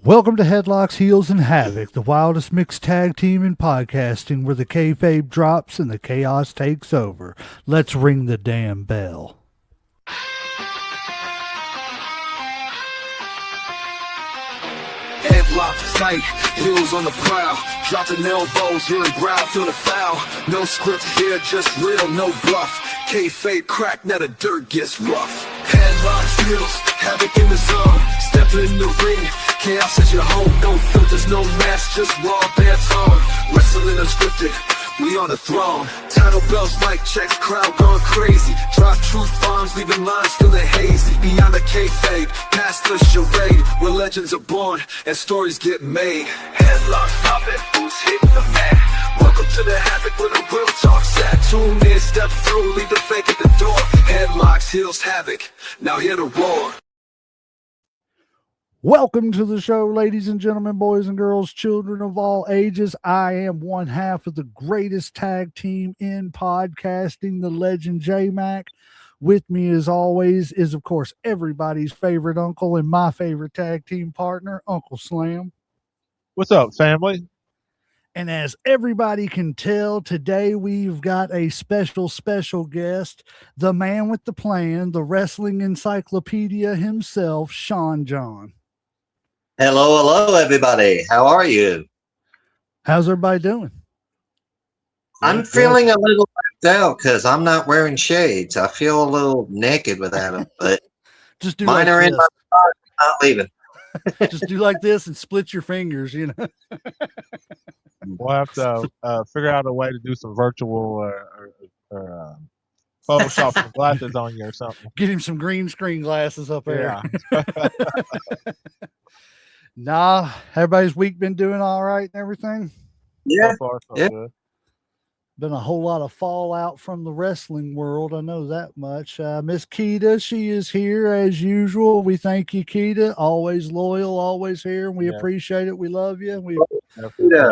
Welcome to Headlocks, Heels, and Havoc, the wildest mixed tag team in podcasting, where the kayfabe drops and the chaos takes over. Let's ring the damn bell. Headlocks tight, heels on the prowl, dropping elbows, hearing growl, feel the foul. No script here, just real, no bluff. Kayfabe crack, now the dirt gets rough. Headlocks, heels, havoc in the zone. Step in the ring, chaos at your home. No filters, no mask, just raw bare tone. Wrestling unscripted, we on the throne. Title bells, mic checks, crowd going crazy. Drop truth bombs, leaving lines feeling hazy. Beyond the kayfabe, past the charade, where legends are born and stories get made. Headlocks popping, who's hitting the mat? Welcome to the Havoc, where the real talk's at. Tune in, step through, leave the fake at the door. Headlocks, heels, havoc, now hear the roar. Welcome to the show, ladies and gentlemen, boys and girls, children of all ages. I am one half of the greatest tag team in podcasting, the legend J-Mac. With me, as always, is, of course, everybody's favorite uncle and my favorite tag team partner, Uncle Slam. What's up, family? And as everybody can tell, today we've got a special guest, the man with the plan, the wrestling encyclopedia himself, Sean John. Hello, everybody. How are you? How's everybody doing? I'm feeling a little left out because I'm not wearing shades. I feel a little naked without them, but just do mine like are this. in my car, not leaving. Just do like this and split your fingers, you know. We'll have to figure out a way to do some virtual or Photoshop some glasses on you or something. Get him some green screen glasses up there. Yeah. Nah, everybody's week been doing all right and everything. Yeah. So far, so Yeah. good. Been a whole lot of fallout from the wrestling world. I know that much. Miss Keita, she is here as usual. We thank you, Keita. Always loyal, always here. And we appreciate it. We love you. Yeah.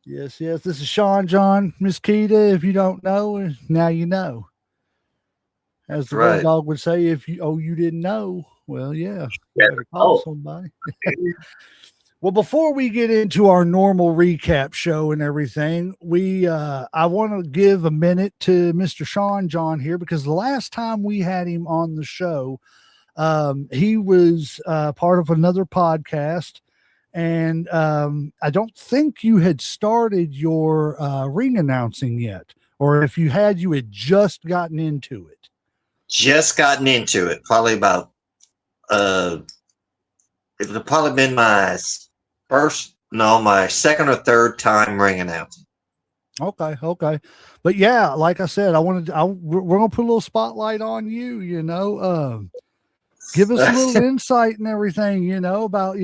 Yes. This is Sean John. Miss Keita, if you don't know, now you know. As the Road Dog would say, if you didn't know, well, yeah. You better call somebody. Well, before we get into our normal recap show and everything, I want to give a minute to Mr. Sean John here, because the last time we had him on the show, he was part of another podcast, and I don't think you had started your ring announcing yet, or if you had, you had just gotten into it. Just gotten into it. Probably about it would have probably been my second or third time ring announcing. Okay. But yeah, like I said, we're going to put a little spotlight on you, give us a little insight and everything, about,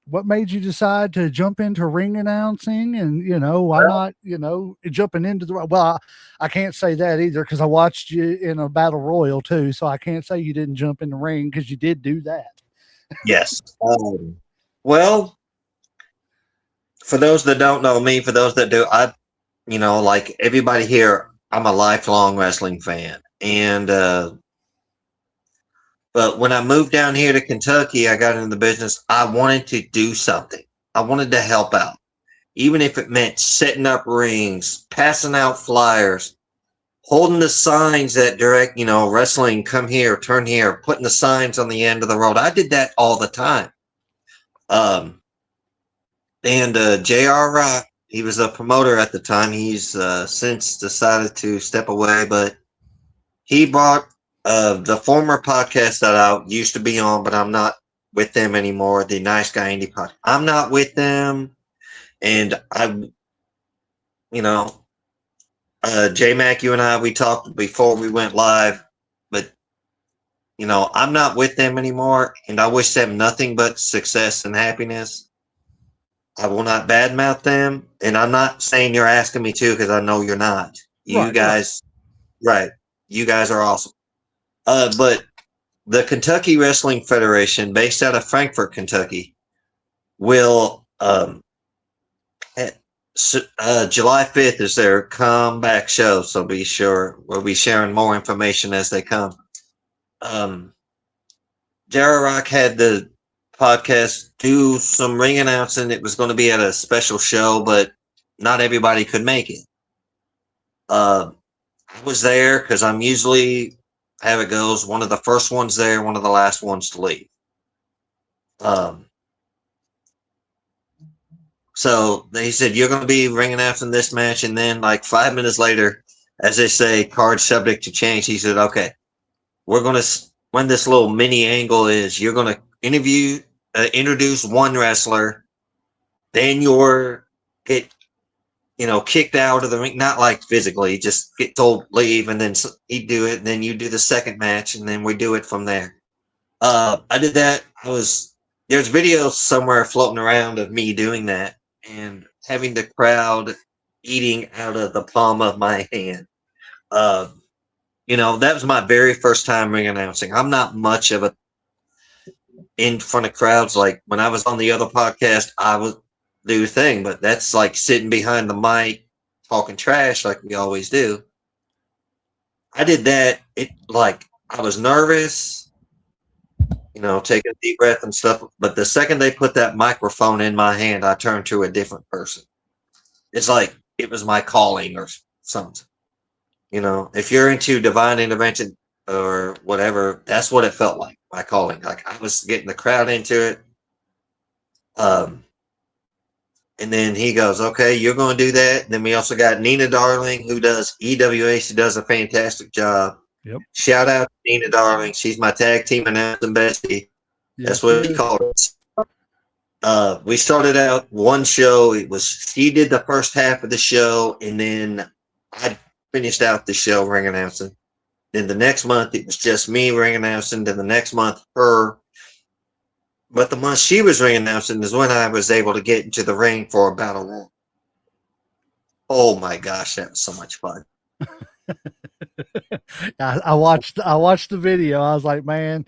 what made you decide to jump into ring announcing, and, why not, jumping into I can't say that either, because I watched you in a battle royal too. So I can't say you didn't jump in the ring, because you did do that. Yes. Well, for those that don't know me, for those that do, like everybody here, I'm a lifelong wrestling fan. And, but when I moved down here to Kentucky, I got into the business. I wanted to do something. I wanted to help out, even if it meant setting up rings, passing out flyers, holding the signs that direct, wrestling, come here, turn here, putting the signs on the end of the road. I did that all the time. And J.R. Rock, he was a promoter at the time. He's since decided to step away, but he brought the former podcast that I used to be on, but I'm not with them anymore, the Nice Guy Indie Podcast. I'm not with them, and J-Mac, you and I, we talked before we went live, but, I'm not with them anymore, and I wish them nothing but success and happiness. I will not badmouth them, and I'm not saying you're asking me to, because I know you're not. You guys are awesome. But the Kentucky Wrestling Federation, based out of Frankfort, Kentucky, will July 5th is their comeback show, so be sure we'll be sharing more information as they come. Jerry Rock had the podcast do some ring announcing. It was going to be at a special show, but not everybody could make it. I was there because I'm usually, how it goes, one of the first ones there, one of the last ones to leave. So they said, you're going to be ring announcing this match. And then like 5 minutes later, as they say, card subject to change, he said, okay, we're going to, when this little mini angle is, you're going to introduce one wrestler, then you're get, kicked out of the ring, not like physically, just get told leave, and then he'd do it, and then you do the second match, and then we do it from there. I did that. There's videos somewhere floating around of me doing that and having the crowd eating out of the palm of my hand. That was my very first time ring announcing. I'm not much of a in front of crowds. Like when I was on the other podcast, I would do a thing, but that's like sitting behind the mic talking trash like we always do. I did that. I was nervous, taking a deep breath and stuff. But the second they put that microphone in my hand, I turned to a different person. It's like it was my calling or something. If you're into divine intervention or whatever, that's what it felt like, my calling. Like I was getting the crowd into it. And then he goes, okay, you're going to do that. Then we also got Nina Darling, who does EWA. She does a fantastic job. Yep. Shout out to Nina Darling. She's my tag team announcing bestie. That's what we call it. We started out one show. She did the first half of the show, and then I finished out the show ring announcing. Then the next month, it was just me ring announcing. Then the next month, her. But the month she was ring announcing is when I was able to get into the ring for a battle royal. Oh my gosh, that was so much fun. I watched the video. I was like, man,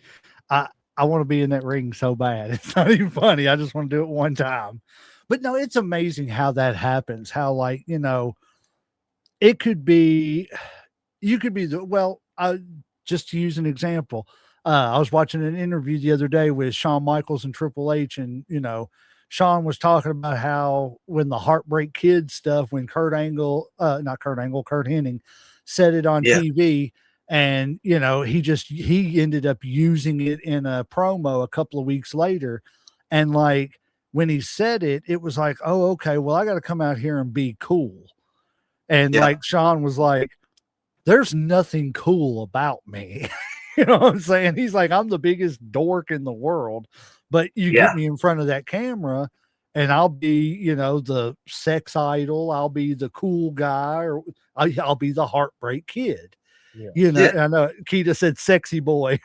I want to be in that ring so bad. It's not even funny. I just want to do it one time. But no, it's amazing how that happens. How it could be, you could be just to use an example. I was watching an interview the other day with Shawn Michaels and Triple H, and Shawn was talking about how when the Heartbreak Kid stuff, when Kurt Hennig said it on TV, and he ended up using it in a promo a couple of weeks later, and like when he said it, it was like, oh, okay, well, I got to come out here and be cool, and like Shawn was like, there's nothing cool about me. You know what I'm saying? He's like, I'm the biggest dork in the world, but you get me in front of that camera and I'll be, the sex idol. I'll be the cool guy, or I'll be the Heartbreak Kid. Yeah. I know Keita said sexy boy.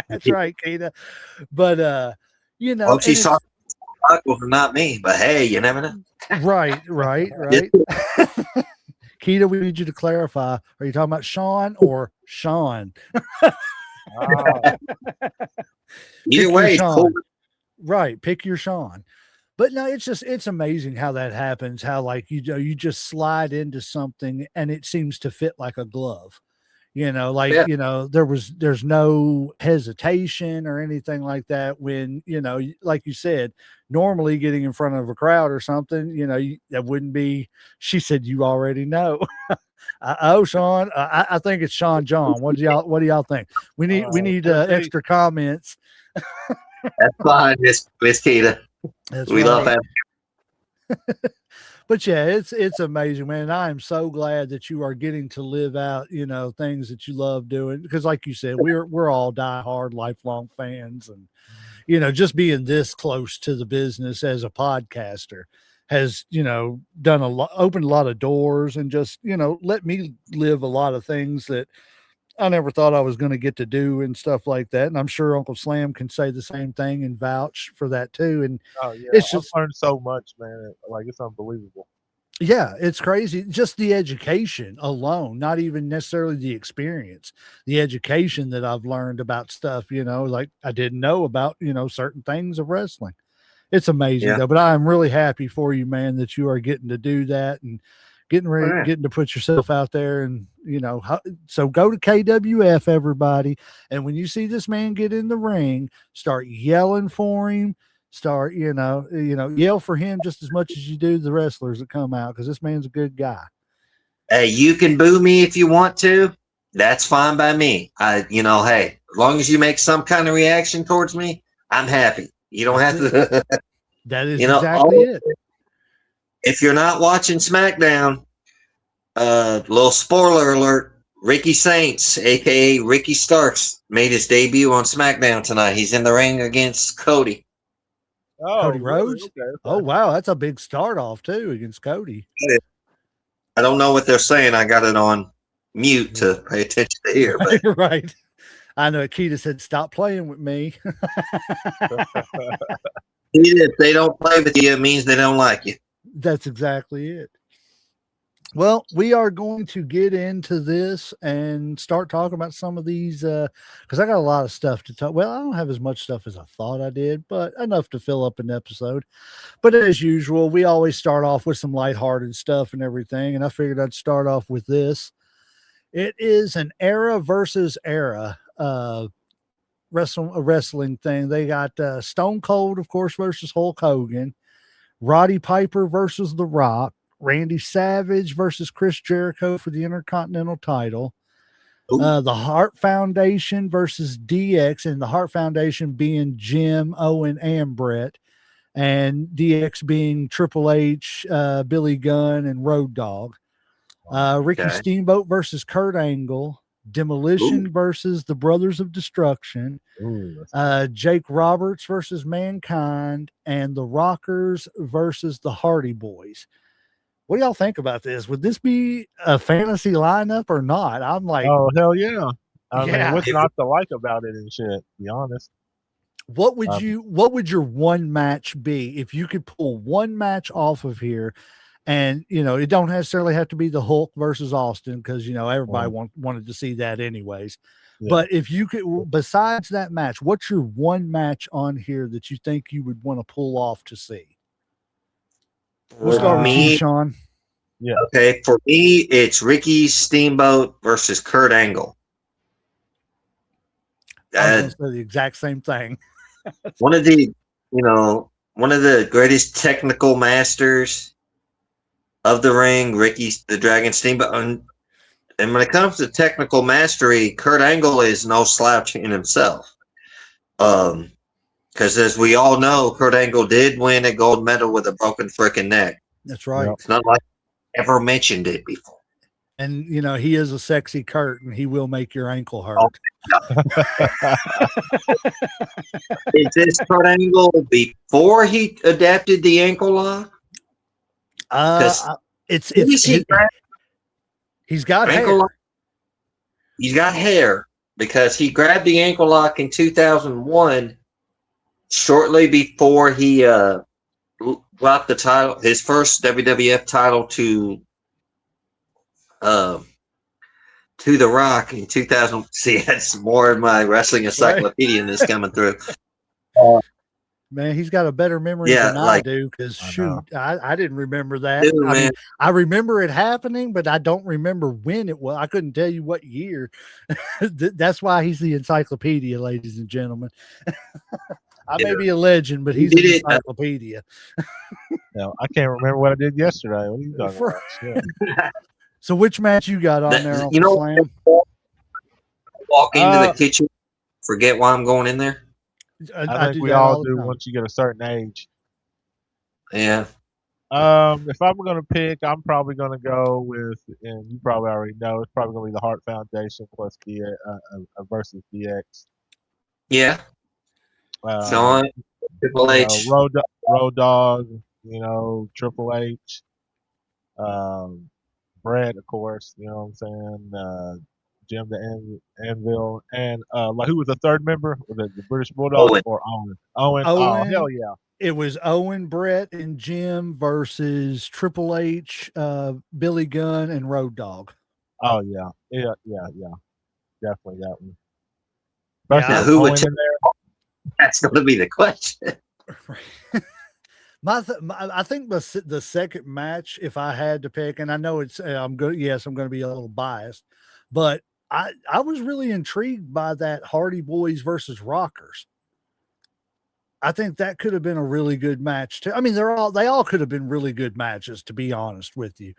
That's right, Keita. But, she's talking about Michael, not me, but hey, you never know. Right. Keita, we need you to clarify. Are you talking about Sean or Sean? Either way, cool. Right. Pick your Sean. But no, it's amazing how that happens. How you just slide into something and it seems to fit like a glove. There's no hesitation or anything like that when, like you said, normally getting in front of a crowd or something, that wouldn't be, she said, you already know. Sean, I think it's Sean John. What do y'all think? We need extra comments. That's fine, Miss Keita. We love that. But yeah, it's amazing, man. I am so glad that you are getting to live out, things that you love doing. Because like you said, we're all diehard, lifelong fans. And, just being this close to the business as a podcaster has, done opened a lot of doors and just, let me live a lot of things that I never thought I was going to get to do and stuff like that. And I'm sure Uncle Slam can say the same thing and vouch for that too. And it's just I've learned so much, man. Like it's unbelievable. Yeah, it's crazy. Just the education alone, not even necessarily the experience, the education that I've learned about stuff, like I didn't know about, certain things of wrestling. It's amazing though, but I'm really happy for you, man, that you are getting to do that. And, getting ready, Yeah. getting to put yourself out there, and so go to KWF, everybody, and when you see this man get in the ring, start yelling for him. Start, yell for him just as much as you do the wrestlers that come out, because this man's a good guy. Hey, you can boo me if you want to. That's fine by me. Hey, as long as you make some kind of reaction towards me, I'm happy. You don't have to. That is exactly it. If you're not watching SmackDown, little spoiler alert: Ricky Saints, aka Ricky Starks, made his debut on SmackDown tonight. He's in the ring against Cody. Oh, Cody Rhodes. Okay. Oh wow, that's a big start off too against Cody. I don't know what they're saying. I got it on mute to pay attention to hear. But Right. I know Akita said, "Stop playing with me." if they don't play with you, it means they don't like you. That's exactly it. Well, we are going to get into this and start talking about some of these because I got a lot of stuff to talk. Well, I don't have as much stuff as I thought I did, but enough to fill up an episode. But as usual, we always start off with some lighthearted stuff and everything, and I figured I'd start off with this. It is an era versus era wrestling thing. They got Stone Cold, of course, versus Hulk Hogan, Roddy Piper versus The Rock, Randy Savage versus Chris Jericho for the Intercontinental title, the Hart Foundation versus DX, and the Hart Foundation being Jim, Owen, and Brett, and DX being Triple H, Billy Gunn, and Road Dogg. Ricky Steamboat versus Kurt Angle, Demolition versus the Brothers of Destruction, Jake Roberts versus Mankind, and the Rockers versus the Hardy Boys. What do y'all think about this? Would this be a fantasy lineup or not? I'm like, oh hell yeah! I mean, what's not to like about it and shit? To be honest. What would your one match be if you could pull one match off of here? And it don't necessarily have to be the Hulk versus Austin, because everybody wanted to see that anyways. Yeah. But if you could, besides that match, what's your one match on here that you think you would want to pull off to see? We'll start with you, Sean. Yeah. Okay. For me, it's Ricky Steamboat versus Kurt Angle. I was gonna say the exact same thing. one of the greatest technical masters of the ring, Ricky the Dragon Steamboat. And when it comes to technical mastery, Kurt Angle is no slouch in himself. Because as we all know, Kurt Angle did win a gold medal with a broken freaking neck. That's right. It's not like I ever mentioned it before. And, he is a sexy Kurt, and he will make your ankle hurt. Is this Kurt Angle before he adapted the ankle lock? He's got hair. He's got hair because he grabbed the ankle lock in 2001, shortly before he dropped the title, his first WWF title to The Rock in 2000. See, that's more of my wrestling encyclopedia in this coming through. Man, he's got a better memory than I do, because I didn't remember that. Dude, I remember it happening, but I don't remember when it was. I couldn't tell you what year. That's why he's the encyclopedia, ladies and gentlemen. I may be a legend, but he's the encyclopedia. I can't remember what I did yesterday. What are you talking about? So which match you got on there? Slam? Walk into the kitchen, forget why I'm going in there. I think we all do once you get a certain age. Yeah. If I'm going to pick, I'm probably going to go with, and you probably already know, it's probably going to be the Hart Foundation plus versus DX. Yeah. Sean, Triple H. Road Dogg, Triple H. Brett, of course, you know what I'm saying? Jim the Anvil, and who was the third member? The British Bulldog or Owen? Owen. Oh, hell yeah. It was Owen, Brett, and Jim versus Triple H, Billy Gunn, and Road Dogg. Oh, yeah. Definitely that one. Now, who would in there? That's going to be the question. I think the second match, if I had to pick, and I know it's I'm going to be a little biased, but I was really intrigued by that Hardy Boys versus Rockers. I think that could have been a really good match too. I mean, they all could have been really good matches, to be honest with you.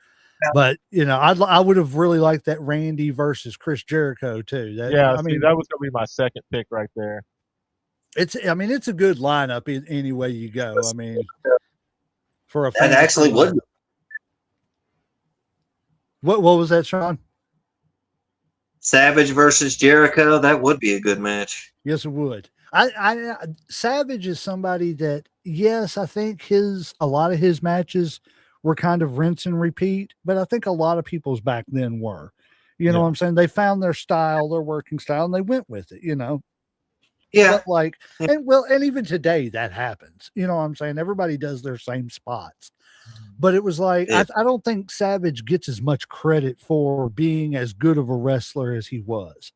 But I would have really liked that Randy versus Chris Jericho too. That was gonna be my second pick right there. It's a good lineup in any way you go. I mean, for a that actually would. What was that, Sean? Savage versus Jericho. That would be a good match. Yes, it would. Savage is somebody that, yes, I think a lot of his matches were kind of rinse and repeat, but I think a lot of people's back then were. You know what I'm saying? They found their style, their working style, and they went with it, Yeah. But and even today that happens. You know what I'm saying? Everybody does their same spots. But it was like, I don't think Savage gets as much credit for being as good of a wrestler as he was.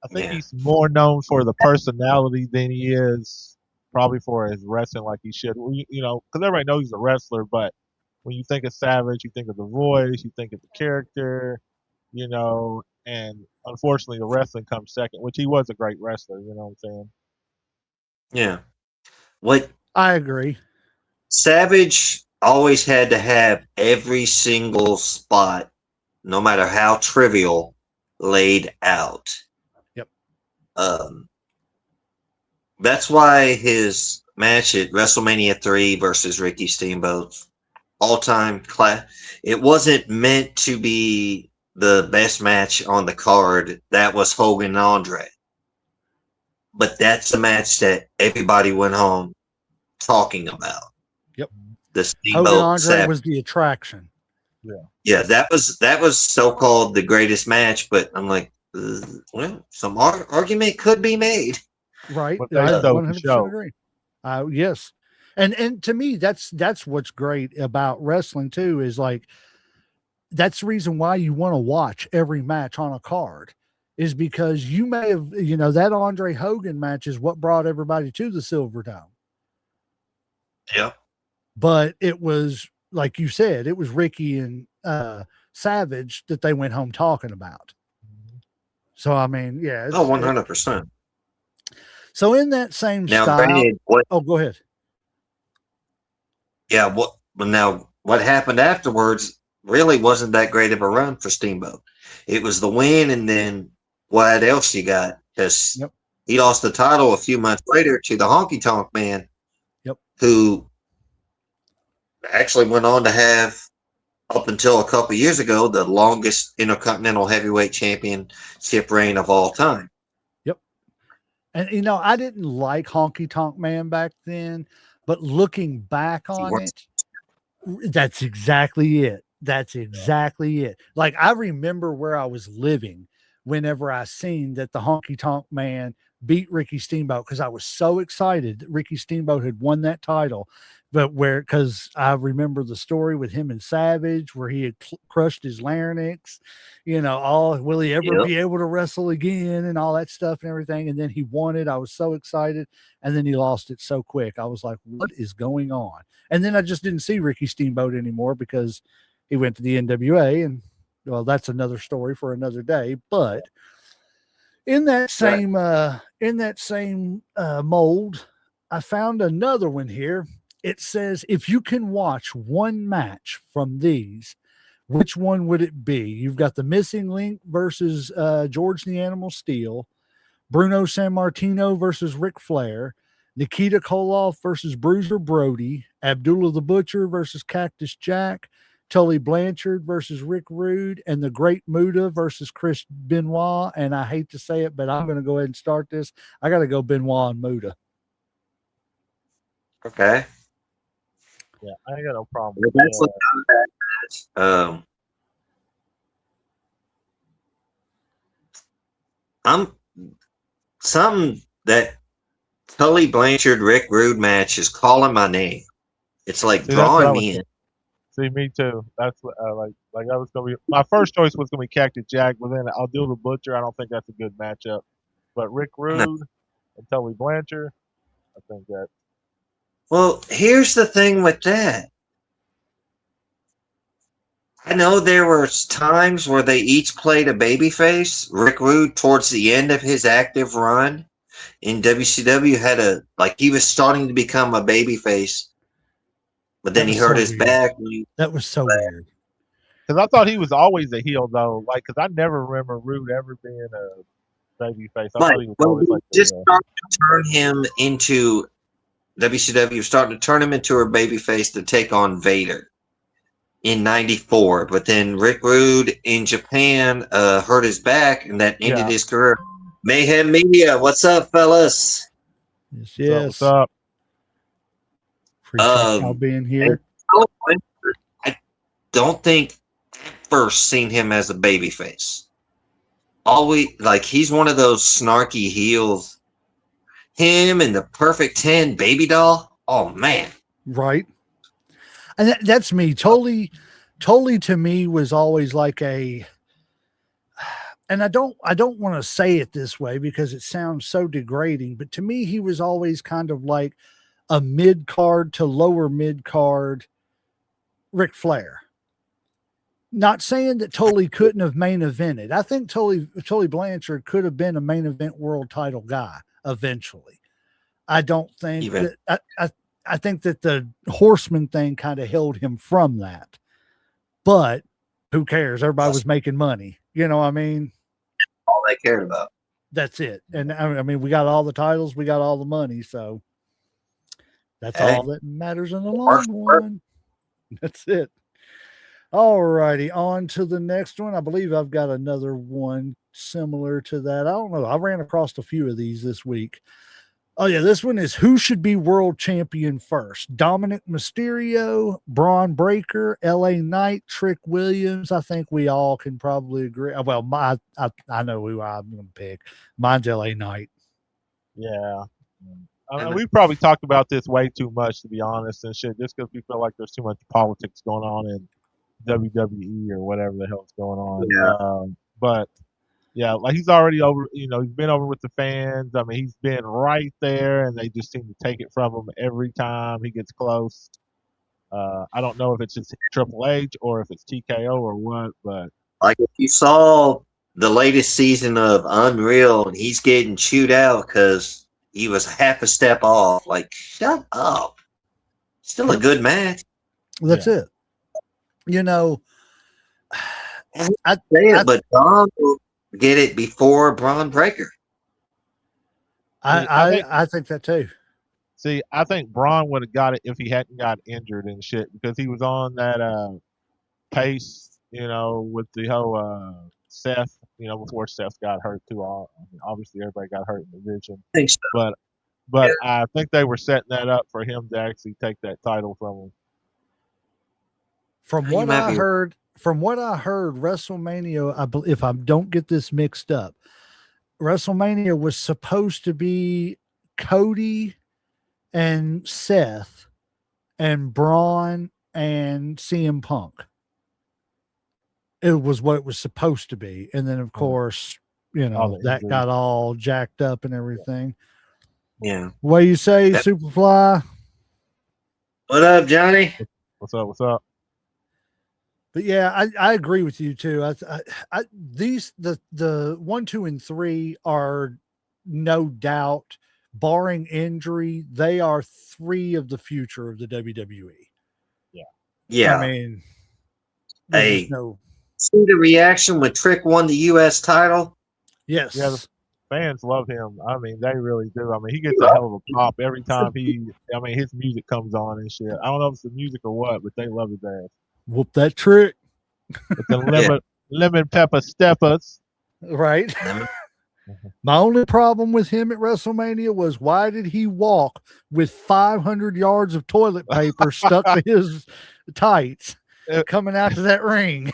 I think he's more known for the personality than he is probably for his wrestling like he should. Because everybody knows he's a wrestler, but when you think of Savage, you think of the voice, you think of the character, and unfortunately the wrestling comes second, which he was a great wrestler, you know what I'm saying? Yeah. What I agree. Savage always had to have every single spot, no matter how trivial, laid out. Yep. That's why his match at WrestleMania 3 versus Ricky Steamboat, all-time class. It wasn't meant to be the best match on the card. That was Hogan and Andre. But that's a match that everybody went home talking about. Yep. The Steamboat Hogan Andre was the attraction. Yeah, that was so-called the greatest match, but I'm like, well, some argument could be made. Right. I 100% agree. Yes. And to me, that's what's great about wrestling too, is like, that's the reason why you want to watch every match on a card, is because you may have, that Andre Hogan match is what brought everybody to the Silverdome. Yeah. But it was, like you said, it was Ricky and Savage that they went home talking about. So, I mean, yeah. 100%. So in that same style. Go ahead. Yeah. What happened afterwards really wasn't that great of a run for Steamboat. It was the win, and then what else you got? Because he lost the title a few months later to the Honky Tonk Man. Yep. Who actually went on to have, up until a couple years ago, the longest Intercontinental Heavyweight Championship reign of all time. Yep. And, I didn't like Honky Tonk Man back then, but looking back on it, that's exactly it. That's exactly it. Like, I remember where I was living whenever I seen that the Honky Tonk Man beat Ricky Steamboat, because I was so excited that Ricky Steamboat had won that title. But because I remember the story with him and Savage, where he had crushed his larynx, will he ever be able to wrestle again and all that stuff and everything. And then he won it. I was so excited. And then he lost it so quick. I was like, what is going on? And then I just didn't see Ricky Steamboat anymore because he went to the NWA, and well, that's another story for another day. But in that same mold, I found another one here. It says, if you can watch one match from these, which one would it be? You've got the Missing Link versus George the Animal Steel, Bruno Sammartino versus Ric Flair, Nikita Koloff versus Bruiser Brody, Abdullah the Butcher versus Cactus Jack, Tully Blanchard versus Rick Rude, and the Great Muta versus Chris Benoit. And I hate to say it, but I'm going to go ahead and start this. I got to go Benoit and Muta. Okay. Yeah, I ain't got no problem with that. I'm something that Tully Blanchard Rick Rude match is calling my name. It's like drawing me in. See, me too. That's what like that was gonna be my first choice was gonna be Cactus Jack, but then I'll do the Butcher. I don't think that's a good matchup. But Rick Rude and Tully Blanchard, I think that. Well, here's the thing with that. I know there were times where they each played a babyface. Rick Rude, towards the end of his active run in WCW, he was starting to become a babyface, but then That he was hurt so his weird. back. That was so weird. Because I thought he was always a heel though. Like, because I never remember Rude ever being a baby face. I But thought he was when always we like the just heel. started to turn him into WCW, starting to turn him into a babyface to take on Vader in '94. But then Rick Rude in Japan hurt his back, and that ended Yeah. his career. Mayhem Media, what's up, fellas? Yes, What's up? What's yes. up? Appreciate y'all being here. I don't think I've first seen him as a babyface. Always he's one of those snarky heels. Him and the Perfect 10 Baby Doll. Oh man. Right. And that's me. Totally to me was always like a, and I don't want to say it this way because it sounds so degrading, but to me, he was always kind of like a mid card to lower mid card Ric Flair. Not saying that Tully couldn't have main evented. I think Tully Blanchard could have been a main event world title guy eventually. I don't think that I think that the Horseman thing kind of held him from that. But who cares? Everybody was making money. You know what I mean? All they cared about. That's it. And I mean, we got all the titles, we got all the money. So that's all that matters in the long run. That's it. All righty. On to the next one. I believe I've got another one similar to that. I don't know. I ran across a few of these this week. Oh, yeah. This one is who should be world champion first? Dominic Mysterio, Braun Breaker, LA Knight, Trick Williams. I think we all can probably agree. Well, I know who I'm going to pick. Mine's LA Knight. Yeah. I mean, we've probably talked about this way too much, to be honest, and shit, just because we feel like there's too much politics going on in WWE or whatever the hell's going on. Yeah. But yeah, he's already over. He's been over with the fans. I mean, he's been right there, and they just seem to take it from him every time he gets close. I don't know if it's just Triple H or if it's TKO or what, but if you saw the latest season of Unreal, and he's getting chewed out because he was half a step off. Shut up. Still a good match. That's it. But Braun will get it before Braun Breaker. I think that too. See, I think Braun would have got it if he hadn't got injured and shit, because he was on that pace, with the whole Seth, before Seth got hurt too. Obviously, everybody got hurt in the division. I think so. But I think they were setting that up for him to actually take that title from him. From what I heard, WrestleMania, if I don't get this mixed up, WrestleMania was supposed to be Cody and Seth and Braun and CM Punk. It was what it was supposed to be. And then, of course, that got all jacked up and everything. Yeah. What do you say, Superfly? What up, Johnny? What's up? What's up? But yeah, I agree with you too. The 1, 2, and 3 are no doubt, barring injury, they are 3 of the future of the WWE. Yeah. I mean, see the reaction when Trick won the U.S. title? Yes. Yeah, the fans love him. I mean, they really do. I mean, he gets a hell of a pop every time his music comes on and shit. I don't know if it's the music or what, but they love his ass. Whoop that Trick. With the lemon pepper steppers. Right. My only problem with him at WrestleMania was, why did he walk with 500 yards of toilet paper stuck to his tights coming out to that ring?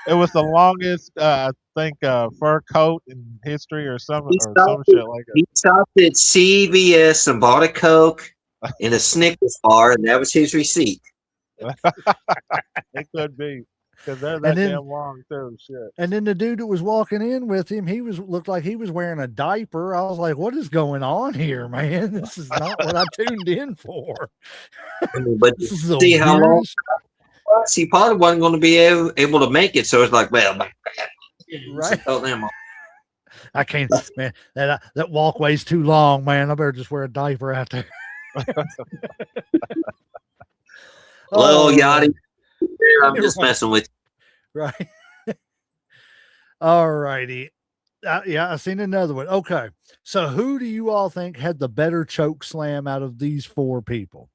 It was the longest, I think, fur coat in history or some shit like that. He stopped at CVS and bought a Coke and a Snickers bar, and that was his receipt. It could be. Because they're And that then- damn long too. Shit. And then the dude that was walking in with him, looked like he was wearing a diaper. I was like, what is going on here, man? This is not what I tuned in for. But This is the see how long weirdest. he probably wasn't going to be able to make it. So it's like, well, Right. Oh, them. I can't, man. That walkway's too long, man. I better just wear a diaper out there. Little Oh, Yachty. I'm just Right. messing with you. Right. All righty. Yeah, I've seen another one. Okay. So who do you all think had the better choke slam out of these four people?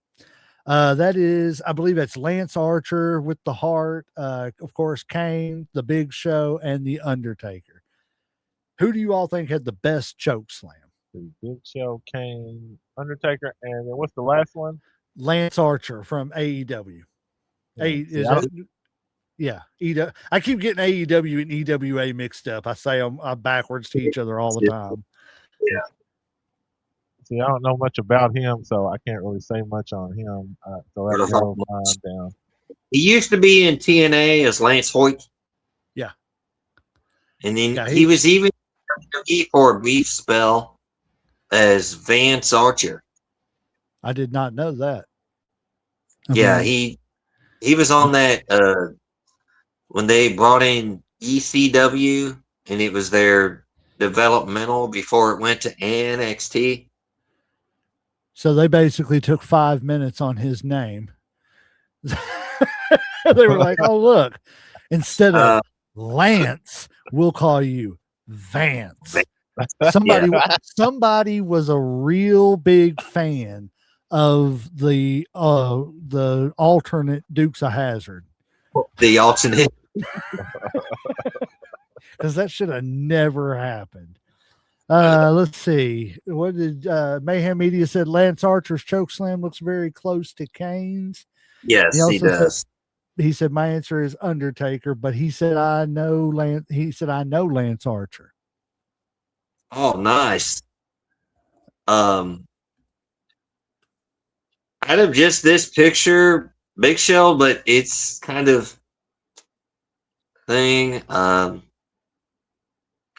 That is, I believe that's Lance Archer with the heart, of course, Kane, the Big Show, and the Undertaker. Who do you all think had the best choke slam? The Big Show, Kane, Undertaker, and then what's the last one? Lance Archer from AEW. Yeah, I keep getting AEW and EWA mixed up. I say them backwards to each other all the time. See, I don't know much about him, so I can't really say much on him. So that's narrows mine down. He used to be in TNA as Lance Hoyt. Yeah. And then he was even for a brief spell as Vance Archer. I did not know that. Yeah, he was on that when they brought in ECW, and it was their developmental before it went to NXT. So they basically took 5 minutes on his name. They were like, oh, look, instead of Lance, we'll call you Vance. Somebody was a real big fan of the alternate Dukes of Hazzard. The alternate. Because that should have never happened. Let's see. What did Mayhem Media said? Lance Archer's chokeslam looks very close to Kane's. Yes, he does. He said my answer is Undertaker, but he said I know Lance. He said I know Lance Archer. Oh, nice. Out of just this picture, Big Show, but it's kind of thing.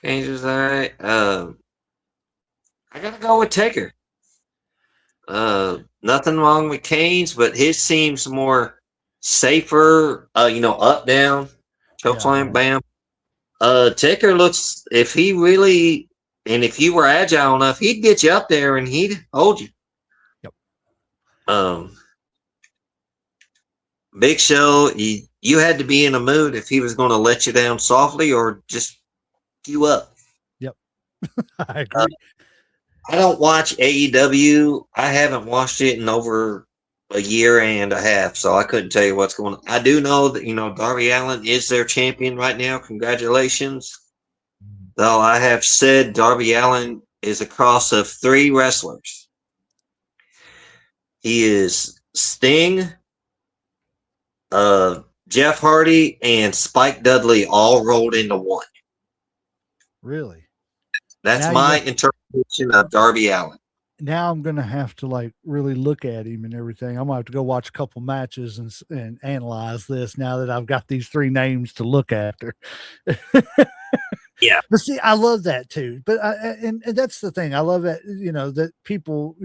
Changes that. I gotta go with Taker. Nothing wrong with Kane's, but his seems more safer. Up down, choke slam, bam. Taker looks, if he really, and if you were agile enough, he'd get you up there and he'd hold you. Yep. Big Show, you had to be in a mood if he was going to let you down softly or just you up. Yep. I agree. I don't watch AEW. I haven't watched it in over a year and a half, so I couldn't tell you what's going on. I do know that, Darby Allin is their champion right now. Congratulations. Though I have said Darby Allin is a cross of 3 wrestlers. He is Sting, Jeff Hardy, and Spike Dudley all rolled into one. Really? That's my interpretation of Darby Allin. Now I'm gonna have to really look at him and everything. I'm gonna have to go watch a couple matches and analyze this now that I've got these 3 names to look after. Yeah, but see, I love that too. But and that's the thing. I love that that people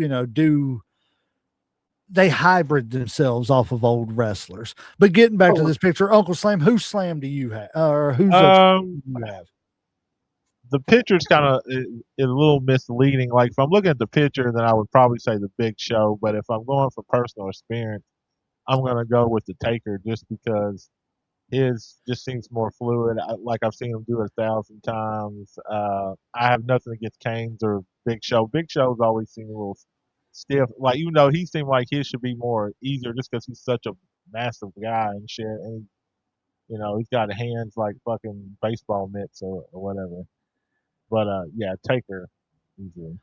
they hybrid themselves off of old wrestlers. But getting back to this picture, Uncle Slam, whose slam do you have, or whose do you have? The picture's kind of a little misleading. Like if I'm looking at the picture, then I would probably say the Big Show. But if I'm going for personal experience, I'm going to go with the Taker just because his just seems more fluid. I've seen him do it 1,000 times. I have nothing against Kane's or Big Show. Big Show's always seemed a little stiff. Even though he seemed like his should be more easier just because he's such a massive guy and shit. And, he's got hands like fucking baseball mitts or whatever. But yeah, Taker easily.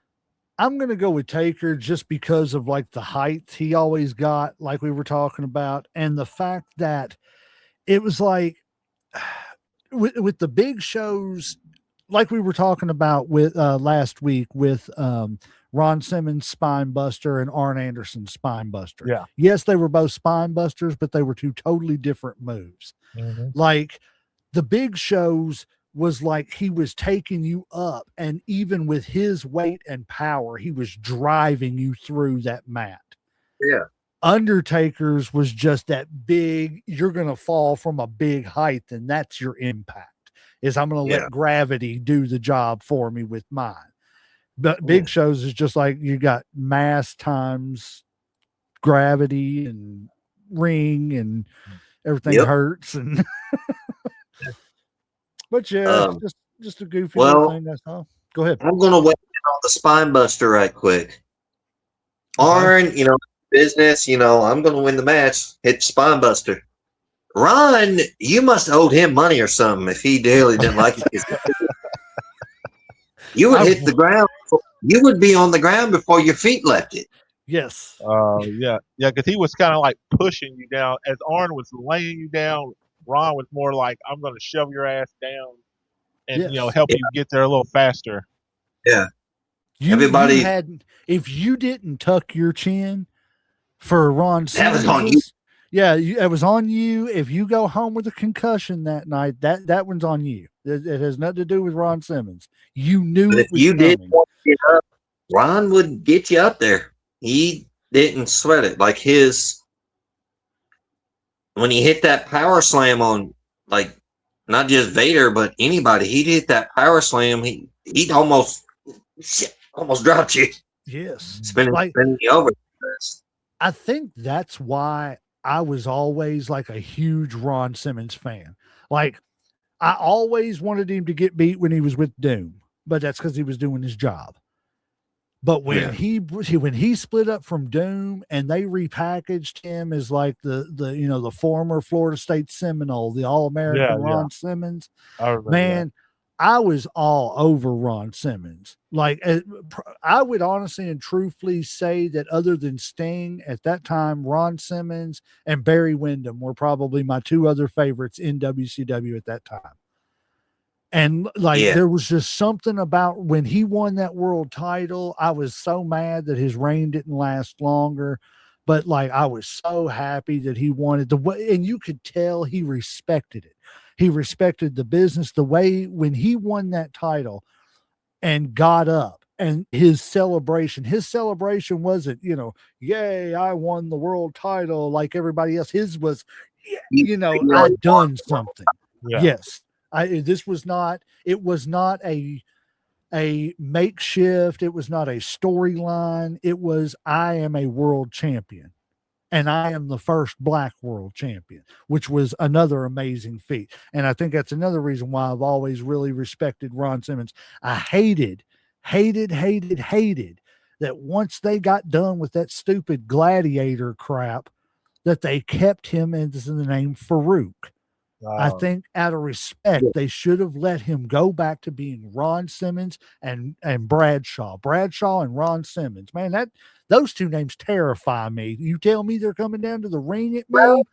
I'm gonna go with Taker just because of the height he always got, like we were talking about, and the fact that it was with the big shows, like we were talking about with last week with Ron Simmons spine buster and Arn Anderson spine buster. Yeah. Yes, they were both spine busters, but they were two totally different moves. Mm-hmm. Like the Big Show's was like he was taking you up, and even with his weight and power, he was driving you through that mat. Yeah. Undertaker's was just that big, you're going to fall from a big height, and that's your impact, is I'm going to let gravity do the job for me with mine. But Big Show's is just like you got mass times gravity and ring and everything hurts. And but yeah, just a goofy little thing. That's all. Go ahead. I'm going to weigh in on the spine buster right quick. Arn, business, I'm going to win the match. Hit the spine buster. Ron, you must have owed him money or something if he really didn't like it. You would hit the ground. You would be on the ground before your feet left it. Yes. Yeah, because he was kind of like pushing you down. As Arn was laying you down, Ron was more like, I'm going to shove your ass down and, help you get there a little faster. Yeah. Everybody had, if you didn't tuck your chin for Ron Simmons, that was on you. Yeah, it was on you. If you go home with a concussion that night, that one's on you. It has nothing to do with Ron Simmons. You knew it was coming. Didn't want to get up, Ron would get you up there. He didn't sweat it. Like when he hit that power slam on, like, not just Vader, but anybody, he'd hit that power slam. He'd almost dropped you. Yes. Spinning you over. I think that's why I was always like a huge Ron Simmons fan. Like, I always wanted him to get beat when he was with Doom, but that's because he was doing his job. But when he split up from Doom and they repackaged him as like the former Florida State Seminole, the All-American Ron Simmons, I was all over Ron Simmons. Like, I would honestly and truthfully say that other than Sting at that time, Ron Simmons and Barry Windham were probably my two other favorites in WCW at that time. And there was just something about when he won that world title, I was so mad that his reign didn't last longer. But like, I was so happy that he wanted the way, and you could tell he respected it. He respected the business, the way when he won that title and got up, and his celebration wasn't, yay, I won the world title like everybody else. His was, I'd done something. Yeah. Yes. It was not a makeshift. It was not a storyline. It was, I am a world champion. And I am the first black world champion, which was another amazing feat. And I think that's another reason why I've always really respected Ron Simmons. I hated that once they got done with that stupid gladiator crap, that they kept him as the name Farouk. I think out of respect, they should have let him go back to being Ron Simmons and Bradshaw and Ron Simmons. Man, those two names terrify me. You tell me they're coming down to the ring at me.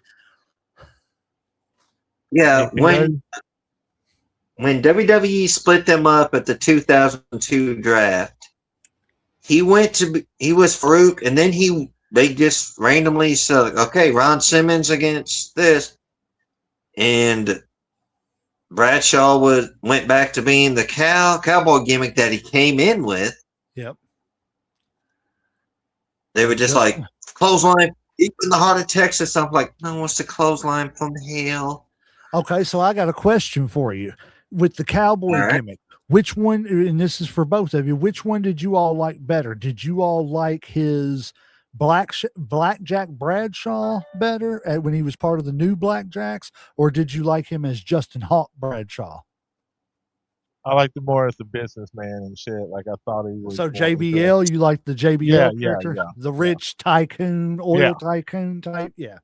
Yeah, when WWE split them up at the 2002 draft, he was Farouk, and then they just randomly said, okay, Ron Simmons against this. And Bradshaw went back to being the cowboy gimmick that he came in with. Yep. They were just like, clothesline deep in the heart of Texas. I'm like, no, what's the clothesline from hell? Okay, so I got a question for you. With the cowboy gimmick, which one, and this is for both of you, which one did you all like better? Did you all like his Blackjack Bradshaw better when he was part of the new Blackjacks, or did you like him as Justin Hawk Bradshaw? I liked him more as a businessman and shit. Like, I thought he was. So JBL, you like the JBL character, the rich tycoon, oil tycoon type? Yeah.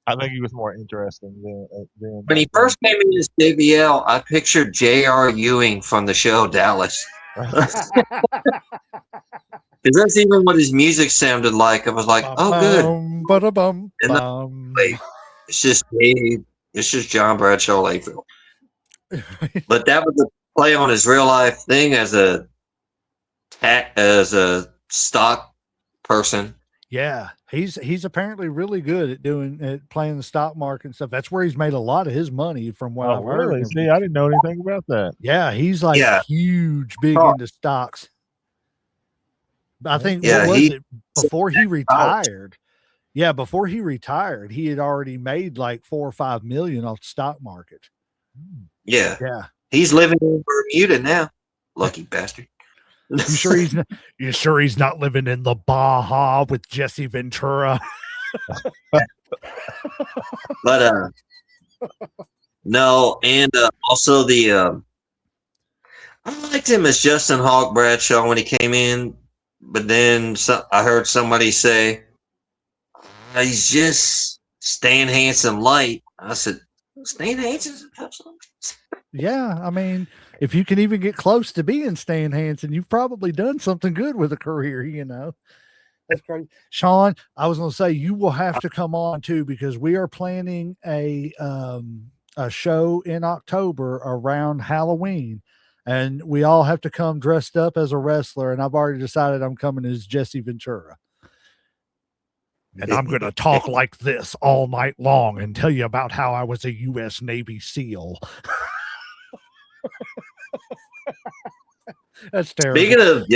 I think he was more interesting than when he first came in as JBL, I pictured J.R. Ewing from the show Dallas. Because that's even what his music sounded like. I was like, oh, good. It's just John Bradshaw Layfield. But that was a play on his real life thing as a stock person. Yeah, he's apparently really good at playing the stock market and stuff. That's where he's made a lot of his money, from what Oh, I've heard. really? See, I didn't know anything about that. Yeah, he's like Yeah. big Oh. into stocks. I think Yeah, what was it before he retired? Yeah, before he retired, he had already made like 4 or 5 million off the stock market. Yeah. Yeah. He's living in Bermuda now. Lucky bastard. You sure he's not living in the Baja with Jesse Ventura? But no, and also I liked him as Justin Hawk Bradshaw when he came in, but then I heard somebody say he's just Stan Hansen light. I said, Stan Hansen's Yeah, I mean, if you can even get close to being Stan Hansen, you've probably done something good with a career, you know. That's crazy. Sean, I was going to say, you will have to come on too, because we are planning a show in October around Halloween, and we all have to come dressed up as a wrestler. And I've already decided I'm coming as Jesse Ventura. And I'm going to talk like this all night long and tell you about how I was a U.S. Navy SEAL. That's terrible. Speaking of,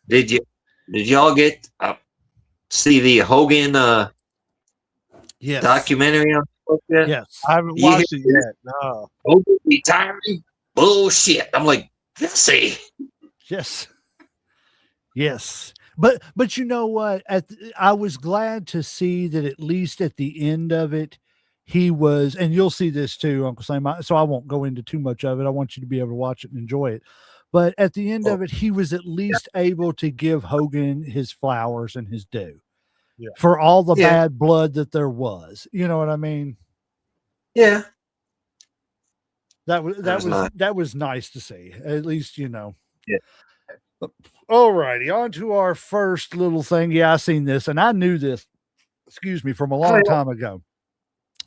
did y'all get see the Hogan yes. documentary on yet? Yes. I haven't watched it yet. No. Hogan retiring? Bullshit. I'm like, let's see. Yes. Yes. But you know what? I was glad to see that at least at the end of it, he was, and you'll see this too, Uncle Sam. So I won't go into too much of it. I want you to be able to watch it and enjoy it. But at the end of it, he was at least able to give Hogan his flowers and his due for all the bad blood that there was. You know what I mean? Yeah. That was nice to see. At least, you know. Yeah. All righty, on to our first little thing. Yeah, I seen this, and I knew this, from a long time ago.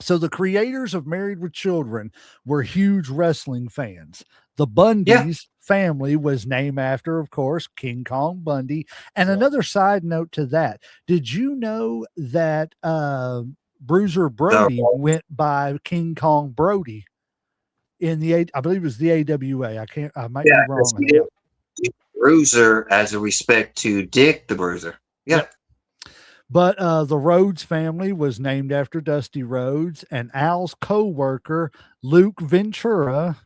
So the creators of Married with Children were huge wrestling fans. The Bundy's family was named after, of course, King Kong Bundy. And another side note to that, did you know that Bruiser Brody went by King Kong Brody in I believe it was the AWA. I might be wrong. Bruiser as a respect to Dick the Bruiser. Yeah. But the Rhodes family was named after Dusty Rhodes, and Al's co-worker, Luke Ventura,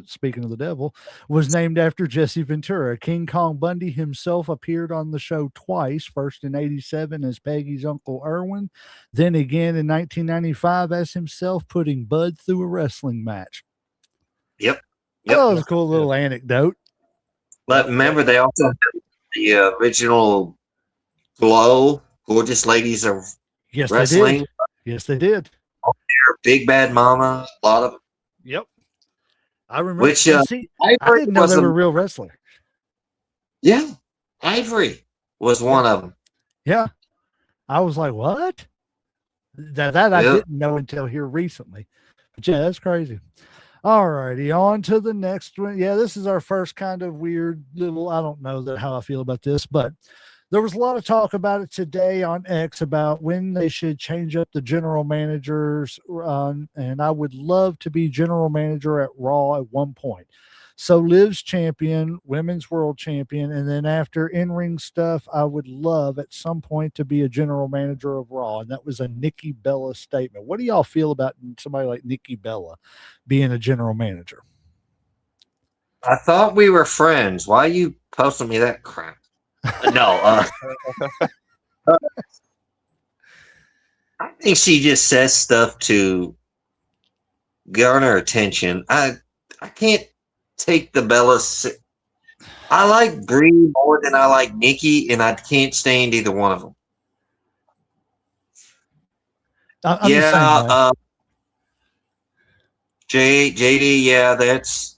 speaking of the devil, was named after Jesse Ventura. King Kong Bundy himself appeared on the show twice, first in 1987 as Peggy's Uncle Irwin, then again in 1995 as himself, putting Bud through a wrestling match. Yep. That was a cool little anecdote. But remember, they also had the original Glow, Gorgeous Ladies of Wrestling. Yes, they did. Big Bad Mama, a lot of them. Yep. I remember. Which I didn't know they were real wrestlers. Yeah. Ivory was one of them. Yeah. I was like, what? That I didn't know until here recently. But yeah, that's crazy. All righty, on to the next one. Yeah, this is our first kind of weird little, I don't know how I feel about this, but there was a lot of talk about it today on X about when they should change up the general managers. And I would love to be general manager at Raw at one point. So Liv's champion, women's world champion, and then after in-ring stuff, I would love at some point to be a general manager of Raw. And that was a Nikki Bella statement. What do y'all feel about somebody like Nikki Bella being a general manager? I thought we were friends. Why are you posting me that crap? No. I think she just says stuff to garner attention. I can't take the Bella. I like Brie more than I like Nikki, and I can't stand either one of them. JD, yeah, that's.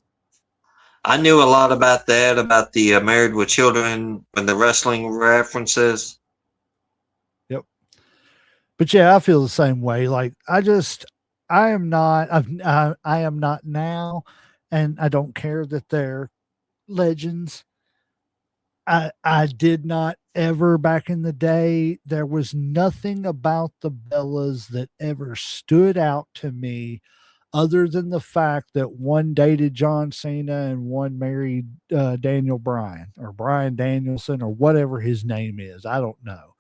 I knew a lot about that, about the Married with Children and the wrestling references. Yep. But yeah, I feel the same way. Like I am not now, and I don't care that they're legends. I did not ever back in the day. There was nothing about the Bellas that ever stood out to me other than the fact that one dated John Cena and one married Daniel Bryan or Brian Danielson or whatever his name is. I don't know.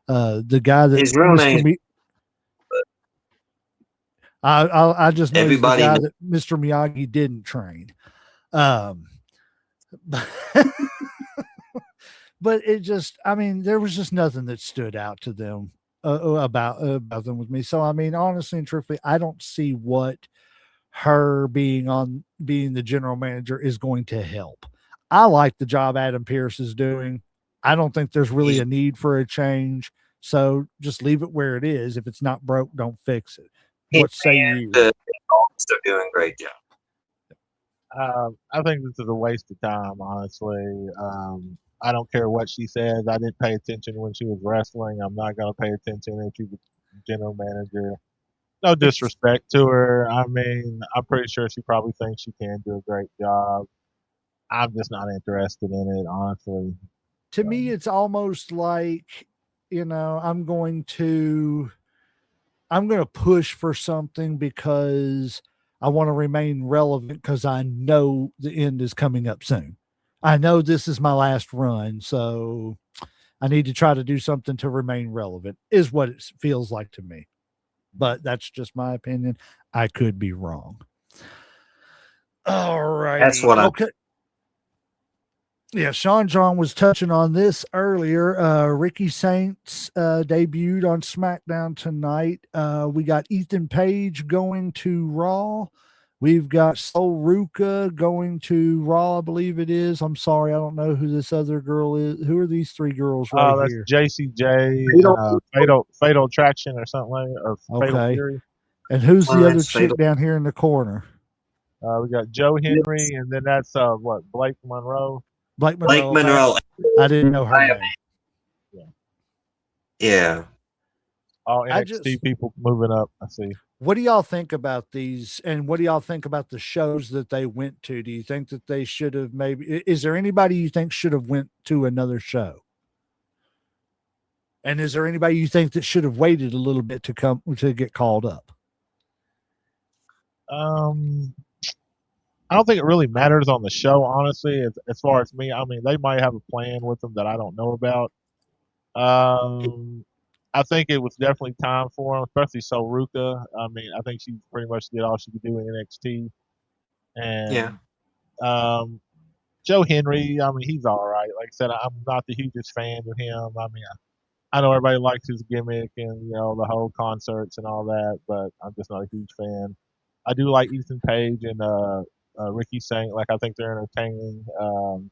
The guy that His real name. I just know he's the Everybody guy knows. that Mr. Miyagi didn't train. But it just, I mean, there was just nothing that stood out to them about them with me. So, I mean, honestly and truthfully, I don't see what her being the general manager is going to help. I like the job Adam Pearce is doing. I don't think there's really a need for a change. So just leave it where it is. If it's not broke, don't fix it. What say you? They're doing a great job. I think this is a waste of time, honestly. I don't care what she says. I didn't pay attention when she was wrestling. I'm not going to pay attention if she's a general manager. No disrespect to her. I mean, I'm pretty sure she probably thinks she can do a great job. I'm just not interested in it, honestly. To me, it's almost like, I'm going to push for something because I want to remain relevant because I know the end is coming up soon. I know this is my last run, so I need to try to do something to remain relevant is what it feels like to me. But that's just my opinion. I could be wrong. All right. That's what okay. Yeah, Sean John was touching on this earlier. Ricky Saints debuted on SmackDown tonight. We got Ethan Page going to Raw. We've got Sol Ruka going to Raw, I believe it is. I'm sorry, I don't know who this other girl is. Who are these three girls right here? That's JCJ, Fatal Attraction or something like that, or Fatal Fury. And who's the other chick down here in the corner? We got Joe Henry, and then that's Blake Monroe. Blake Monroe. I didn't know her name. Yeah. All NXT people moving up, I see. What do y'all think about these? And what do y'all think about the shows that they went to? Do you think that they should have is there anybody you think should have went to another show? And is there anybody you think that should have waited a little bit to get called up? I don't think it really matters on the show, honestly. As far as me, I mean, they might have a plan with them that I don't know about. I think it was definitely time for him, especially Sol Ruka. I mean, I think she pretty much did all she could do in NXT. And Joe Henry, I mean, he's all right. Like I said, I'm not the hugest fan of him. I mean, I know everybody likes his gimmick and the whole concerts and all that, but I'm just not a huge fan. I do like Ethan Page and Ricky Saint. Like, I think they're entertaining. I'm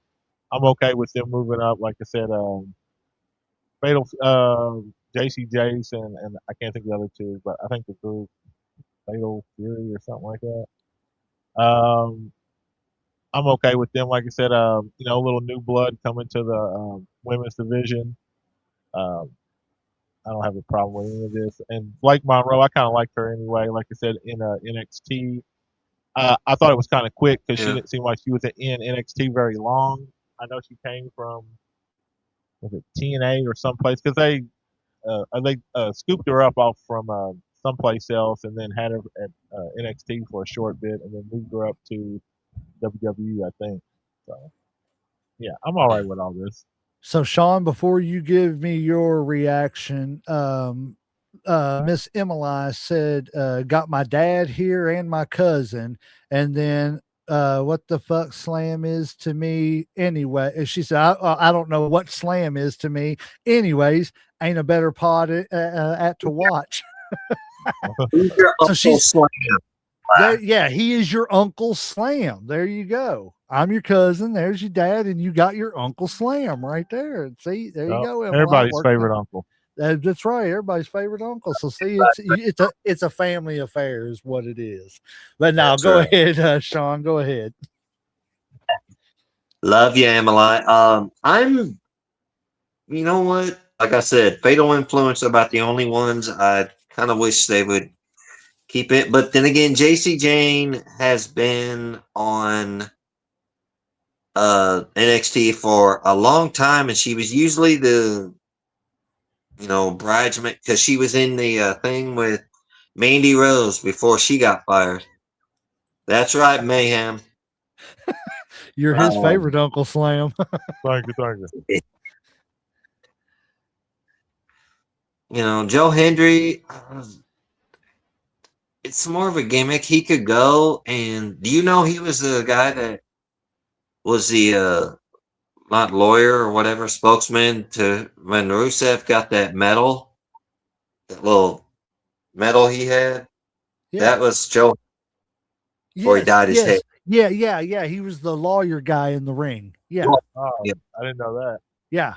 okay with them moving up. Like I said, Fatal JC Jason and I can't think of the other two, but I think the group Fatal Fury or something like that. I'm okay with them. Like I said, a little new blood coming to the women's division. I don't have a problem with any of this. And Blake Monroe, I kind of liked her anyway. Like I said, in NXT, I thought it was kind of quick because she didn't seem like she was in NXT very long. I know she came from TNA or someplace because they scooped her up off from someplace else and then had her at NXT for a short bit and then moved her up to WWE, I think. So, yeah, I'm all right with all this. So, Sean, before you give me your reaction, Miss Emily said, got my dad here and my cousin. And then what the fuck slam is to me anyway. She said, I don't know what slam is to me. Anyways, ain't a better pod to watch. So she's yeah, he is your Uncle Slam. There you go. I'm your cousin. There's your dad, and you got your Uncle Slam right there. See, there you go. Everybody's favorite uncle. That's right. Everybody's favorite uncle. So see, it's a family affair, is what it is. But now, go ahead, Sean. Go ahead. Love you, Emily. I'm. You know what? Like I said, Fatal Influence are about the only ones I kind of wish they would keep it. But then again, JC Jane has been on NXT for a long time, and she was usually the bridesmaid because she was in the thing with Mandy Rose before she got fired. That's right, Mayhem. You're his favorite, Uncle Slam. Thank you. Joe Hendry, it's more of a gimmick. He could go, and do you know he was the guy that was the not lawyer or whatever spokesman to when Rusev got that medal, that little medal he had. Yeah. That was Joe before he dyed his hair. Yeah. He was the lawyer guy in the ring. Yeah. Oh, Yeah. I didn't know that. Yeah.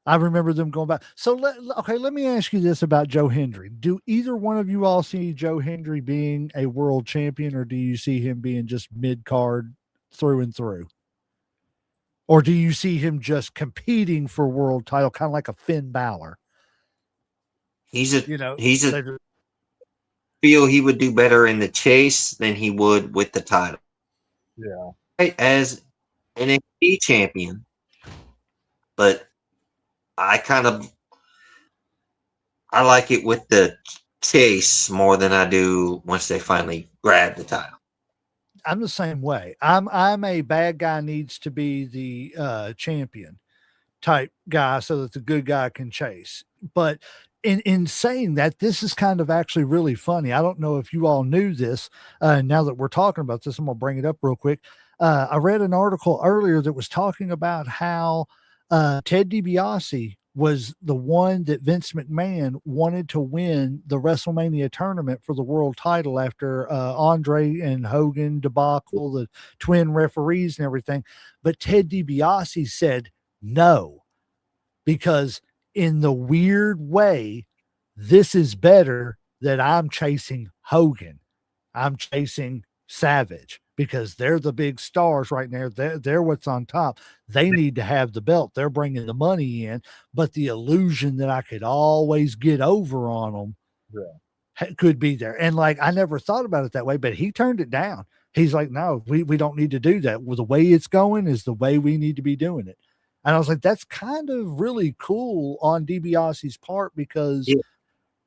I remember them going back. So let me ask you this about Joe Hendry. Do either one of you all see Joe Hendry being a world champion, or do you see him being just mid-card through and through? Or do you see him just competing for world title, kind of like a Finn Balor? He's a feel he would do better in the chase than he would with the title. Yeah. As NXT champion, but I like it with the chase more than I do once they finally grab the title. I'm the same way. I'm a bad guy needs to be the champion type guy so that the good guy can chase. But in saying that, this is kind of actually really funny. I don't know if you all knew this. Now that we're talking about this, I'm gonna bring it up real quick. I read an article earlier that was talking about how Ted DiBiase was the one that Vince McMahon wanted to win the WrestleMania tournament for the world title after Andre and Hogan debacle, the twin referees and everything. But Ted DiBiase said no, because in the weird way, this is better that I'm chasing Hogan. I'm chasing Savage because they're the big stars right now. They're what's on top. They need to have the belt. They're bringing the money in, but the illusion that I could always get over on them could be there. And like, I never thought about it that way, but he turned it down. He's like, no, we don't need to do that. Well, the way it's going is the way we need to be doing it. And I was like, that's kind of really cool on DiBiase's part, because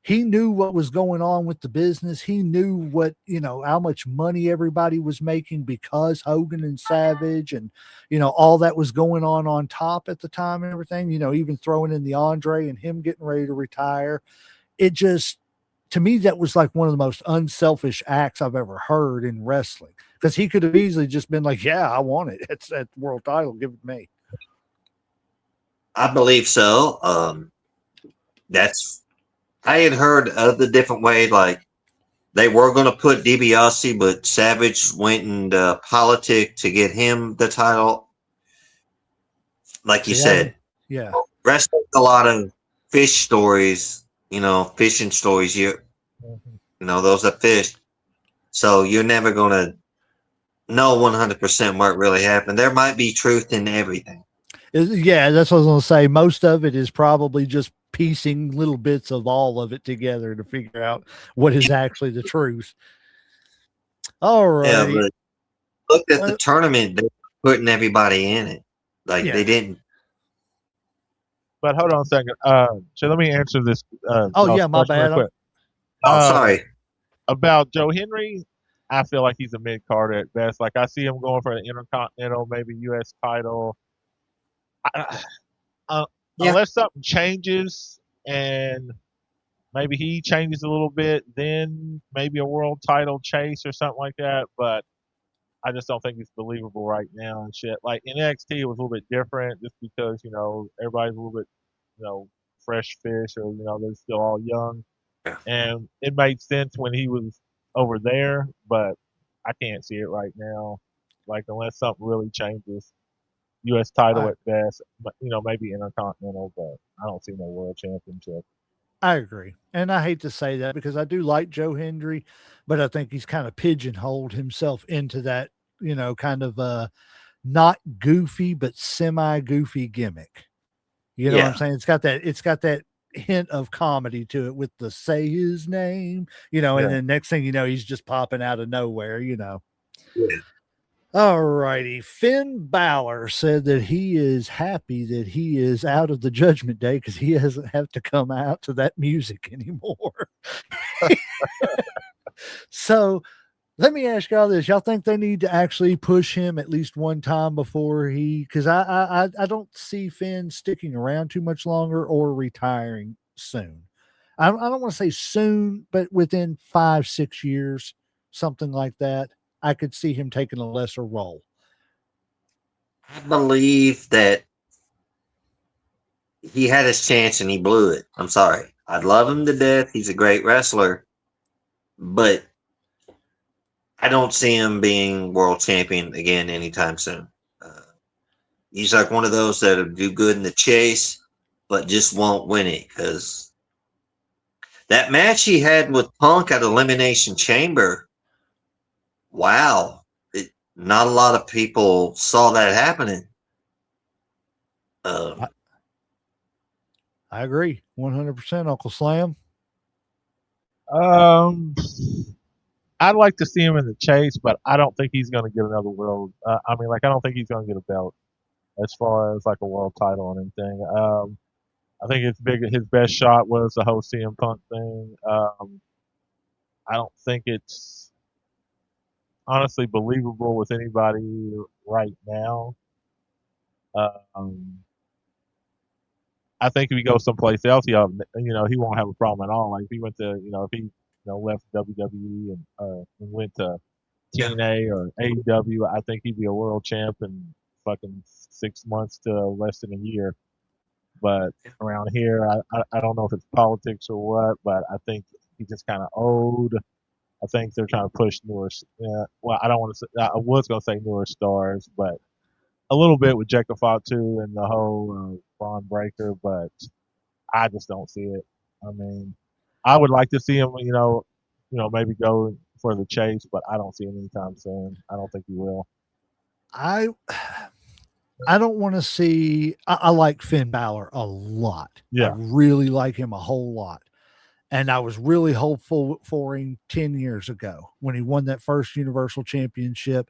he knew what was going on with the business. He knew what, how much money everybody was making because Hogan and Savage and, all that was going on top at the time and everything, even throwing in the Andre and him getting ready to retire. It just, to me, that was like one of the most unselfish acts I've ever heard in wrestling, because he could have easily just been like, yeah, I want it. It's that world title. Give it to me. I believe so. I had heard of the different way, like they were going to put DiBiase, but Savage went and politic to get him the title. Like you said, yeah, wrestling's a lot of fish stories, fishing stories. Those are fish, so you're never going to know 100% what really happened. There might be truth in everything. Yeah, that's what I was going to say. Most of it is probably just piecing little bits of all of it together to figure out what is actually the truth. All right. Yeah, but look at the tournament. They're putting everybody in it. They didn't. But hold on a second. So let me answer this. My bad. Quick. Sorry. About Joe Hendry, I feel like he's a mid-card at best. Like, I see him going for an Intercontinental, maybe U.S. title. Unless something changes and maybe he changes a little bit, then maybe a world title chase or something like that. But I just don't think it's believable right now and shit. Like in NXT, it was a little bit different just because, everybody's a little bit, fresh fish, or, they're still all young. Yeah. And it made sense when he was over there, but I can't see it right now. Like, unless something really changes. U.S. title at best, maybe Intercontinental, but I don't see no world championship. I agree. And I hate to say that because I do like Joe Hendry, but I think he's kind of pigeonholed himself into that, kind of not goofy, but semi-goofy gimmick. You know what I'm saying? It's got that hint of comedy to it with the say his name, and then next thing you know, he's just popping out of nowhere, Yeah. All righty. Finn Balor said that he is happy that he is out of the Judgment Day because he doesn't have to come out to that music anymore. So let me ask y'all this. Y'all think they need to actually push him at least one time before because I don't see Finn sticking around too much longer or retiring soon. I don't want to say soon, but within 5-6 years, something like that, I could see him taking a lesser role. I believe that he had his chance and he blew it. I'm sorry. I love him to death. He's a great wrestler, but I don't see him being world champion again anytime soon. He's like one of those that'll do good in the chase, but just won't win it because that match he had with Punk at Elimination Chamber, wow. Not a lot of people saw that happening. I agree 100%, Uncle Slam. I'd like to see him in the chase, but I don't think he's going to get another world. I don't think he's going to get a belt as far as like a world title or anything. I think his best shot was the whole CM Punk thing. I don't think it's honestly believable with anybody right now. I think if he goes someplace else, he won't have a problem at all. Like if he went to, if he left WWE and went to TNA or AEW, I think he'd be a world champ in fucking 6 months to less than a year. But around here, I don't know if it's politics or what, but I think he's just kind of old. I think they're trying to push newer. Well, I don't want to say. I was going to say newer stars, but a little bit with Jacob Fatu and the whole Braun Breaker, but I just don't see it. I mean, I would like to see him, maybe go for the chase, but I don't see it anytime soon. I don't think he will. I don't want to see. I like Finn Balor a lot. Yeah, I really like him a whole lot. And I was really hopeful for him 10 years ago when he won that first Universal Championship.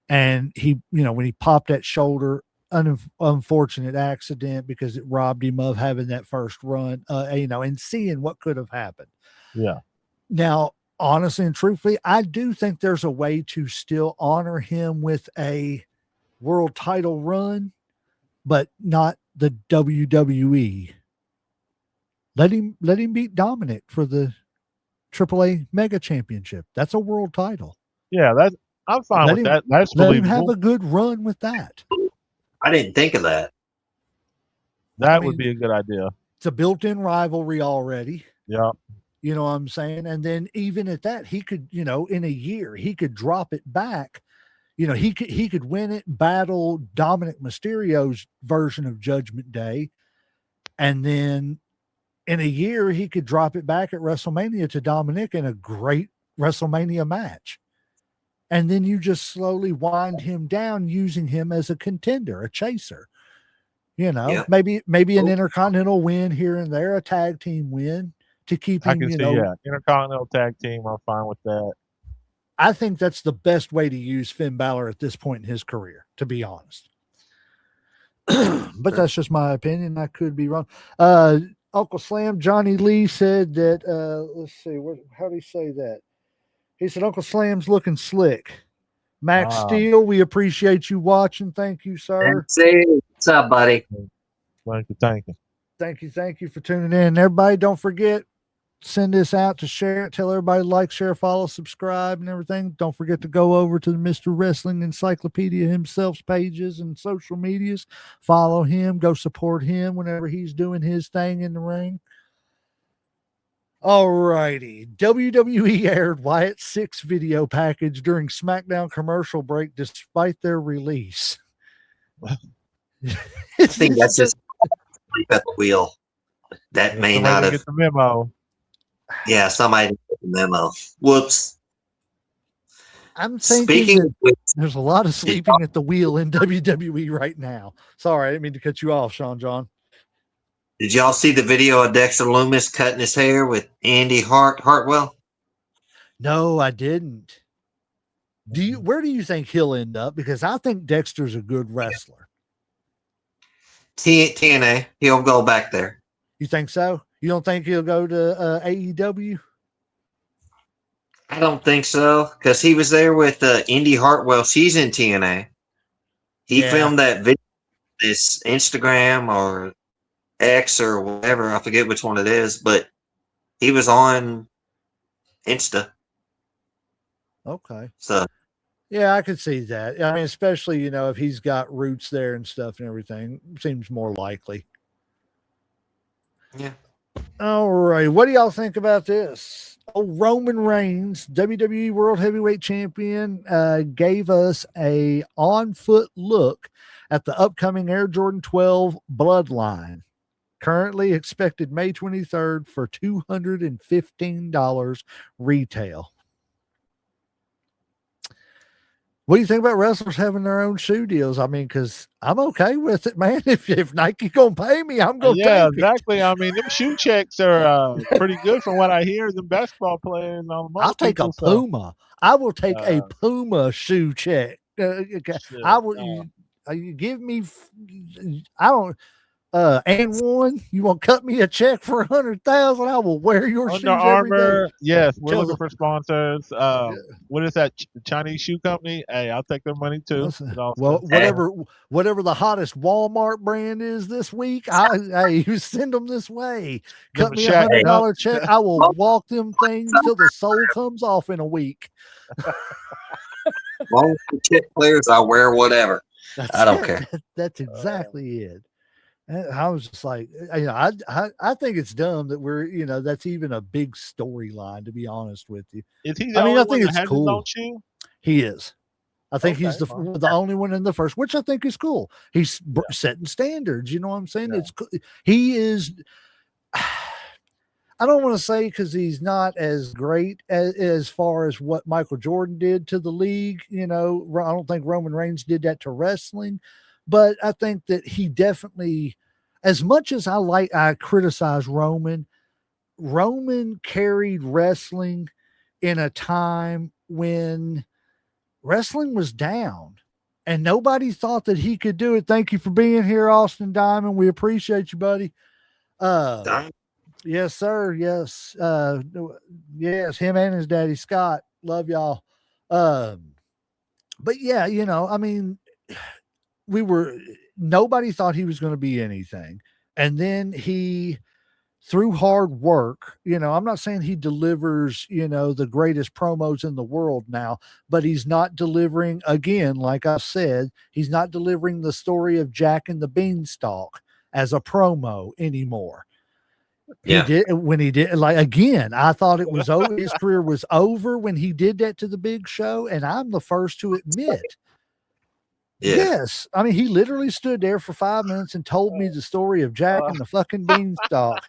And he, when he popped that shoulder, unfortunate accident because it robbed him of having that first run, and seeing what could have happened. Yeah. Now, honestly and truthfully, I do think there's a way to still honor him with a world title run, but not the WWE. Let him beat Dominic for the AAA Mega Championship. That's a world title. Yeah, I'm fine with that. That's let believable. him have a good run with that. I didn't think of that. That would be a good idea. It's a built-in rivalry already. Yeah. You know what I'm saying? And then even at that, he could, in a year, he could drop it back. He could win it, battle Dominic Mysterio's version of Judgment Day, and then in a year, he could drop it back at WrestleMania to Dominic in a great WrestleMania match. And then you just slowly wind him down using him as a contender, a chaser. Maybe an Intercontinental win here and there, a tag team win to keep him, Intercontinental tag team, I'm fine with that. I think that's the best way to use Finn Balor at this point in his career, to be honest. But that's just my opinion. I could be wrong. Uncle Slam, Johnny Lee said that, let's see, how did he say that? He said, Uncle Slam's looking slick. Max Steele, we appreciate you watching. Thank you, sir. What's up, buddy? Thank you. Thank you for tuning in. Everybody, don't forget, send this out to share it. Tell everybody to like, share, follow, subscribe, and everything. Don't forget to go over to the Mr. Wrestling Encyclopedia himself's pages and social medias. Follow him. Go support him whenever he's doing his thing in the ring. All righty. WWE aired Wyatt's 6 video package during SmackDown commercial break despite their release. I think that's just sleep at the wheel. That may not have get the memo. Yeah, somebody didn't get the memo. Whoops. I'm thinking there's a lot of sleeping at the wheel in WWE right now. Sorry, I didn't mean to cut you off, Sean John. Did y'all see the video of Dexter Lumis cutting his hair with Andy Hartwell? No, I didn't. Where do you think he'll end up? Because I think Dexter's a good wrestler. TNA, he'll go back there. You think so? You don't think he'll go to AEW? I don't think so, because he was there with Indy Hartwell. She's in TNA. He filmed that video, this Instagram or X or whatever. I forget which one it is, but he was on Insta. Okay. So yeah, I could see that. I mean, especially, if he's got roots there and stuff and everything, seems more likely. Yeah. All right. What do y'all think about this? Oh, Roman Reigns, WWE World Heavyweight Champion, gave us a on-foot look at the upcoming Air Jordan 12 Bloodline. Currently expected May 23rd for $215 retail. What do you think about wrestlers having their own shoe deals? I mean, because I'm okay with it, man. If Nike gonna pay me, I'm gonna take exactly. it. I mean, them shoe checks are pretty good from what I hear. The basketball players, I'll take a Puma. I will take a Puma shoe check. I will. You give me. I don't. And one, you want to cut me a check for 100,000? I will wear your shoes every day. Yes, we're looking for sponsors. What is that Chinese shoe company? Hey, I'll take their money too. Well, whatever the hottest Walmart brand is this week, you send them this way. Cut me $100 check. I will walk them things till the soul comes off in a week. Long chip players, I'll wear whatever. I don't care. That's exactly it. I was just like, I think it's dumb that we're, that's even a big storyline, to be honest with you. Is he the only one that has his own shoe? He is. I think he's the only one in the first, which I think is cool. He's setting standards. You know what I'm saying? Yeah. He is. I don't want to say because he's not as great as far as what Michael Jordan did to the league. I don't think Roman Reigns did that to wrestling. But I think that he definitely, as much as I criticize Roman carried wrestling in a time when wrestling was down and nobody thought that he could do it. Thank you for being here, Austin Diamond. We appreciate you, buddy. Yes, sir. Yes. Yes. Him and his daddy, Scott. Love y'all. But yeah, I mean, nobody thought he was going to be anything. And then he, through hard work, I'm not saying he delivers, the greatest promos in the world now, but he's not delivering, again, like I said, he's not delivering the story of Jack and the Beanstalk as a promo anymore. Yeah. He did, like, again, I thought it was over. His career was over when he did that to the Big Show. And I'm the first to admit, yes. I mean, he literally stood there for 5 minutes and told me the story of Jack and the fucking Beanstalk.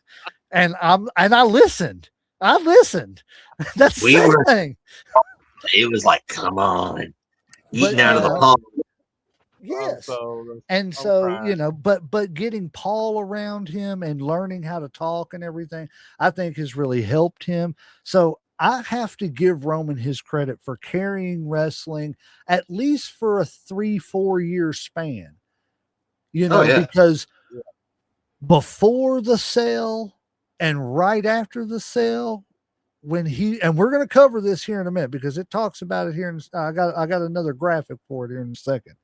And I listened. That's the thing. It was like, come on. Eating out of the palm. Yes. And so, but getting Paul around him and learning how to talk and everything, I think has really helped him. So I have to give Roman his credit for carrying wrestling at least for a 3-4 year span, because before the sale and right after the sale, and we're going to cover this here in a minute because it talks about it here. I got another graphic for it here in a second,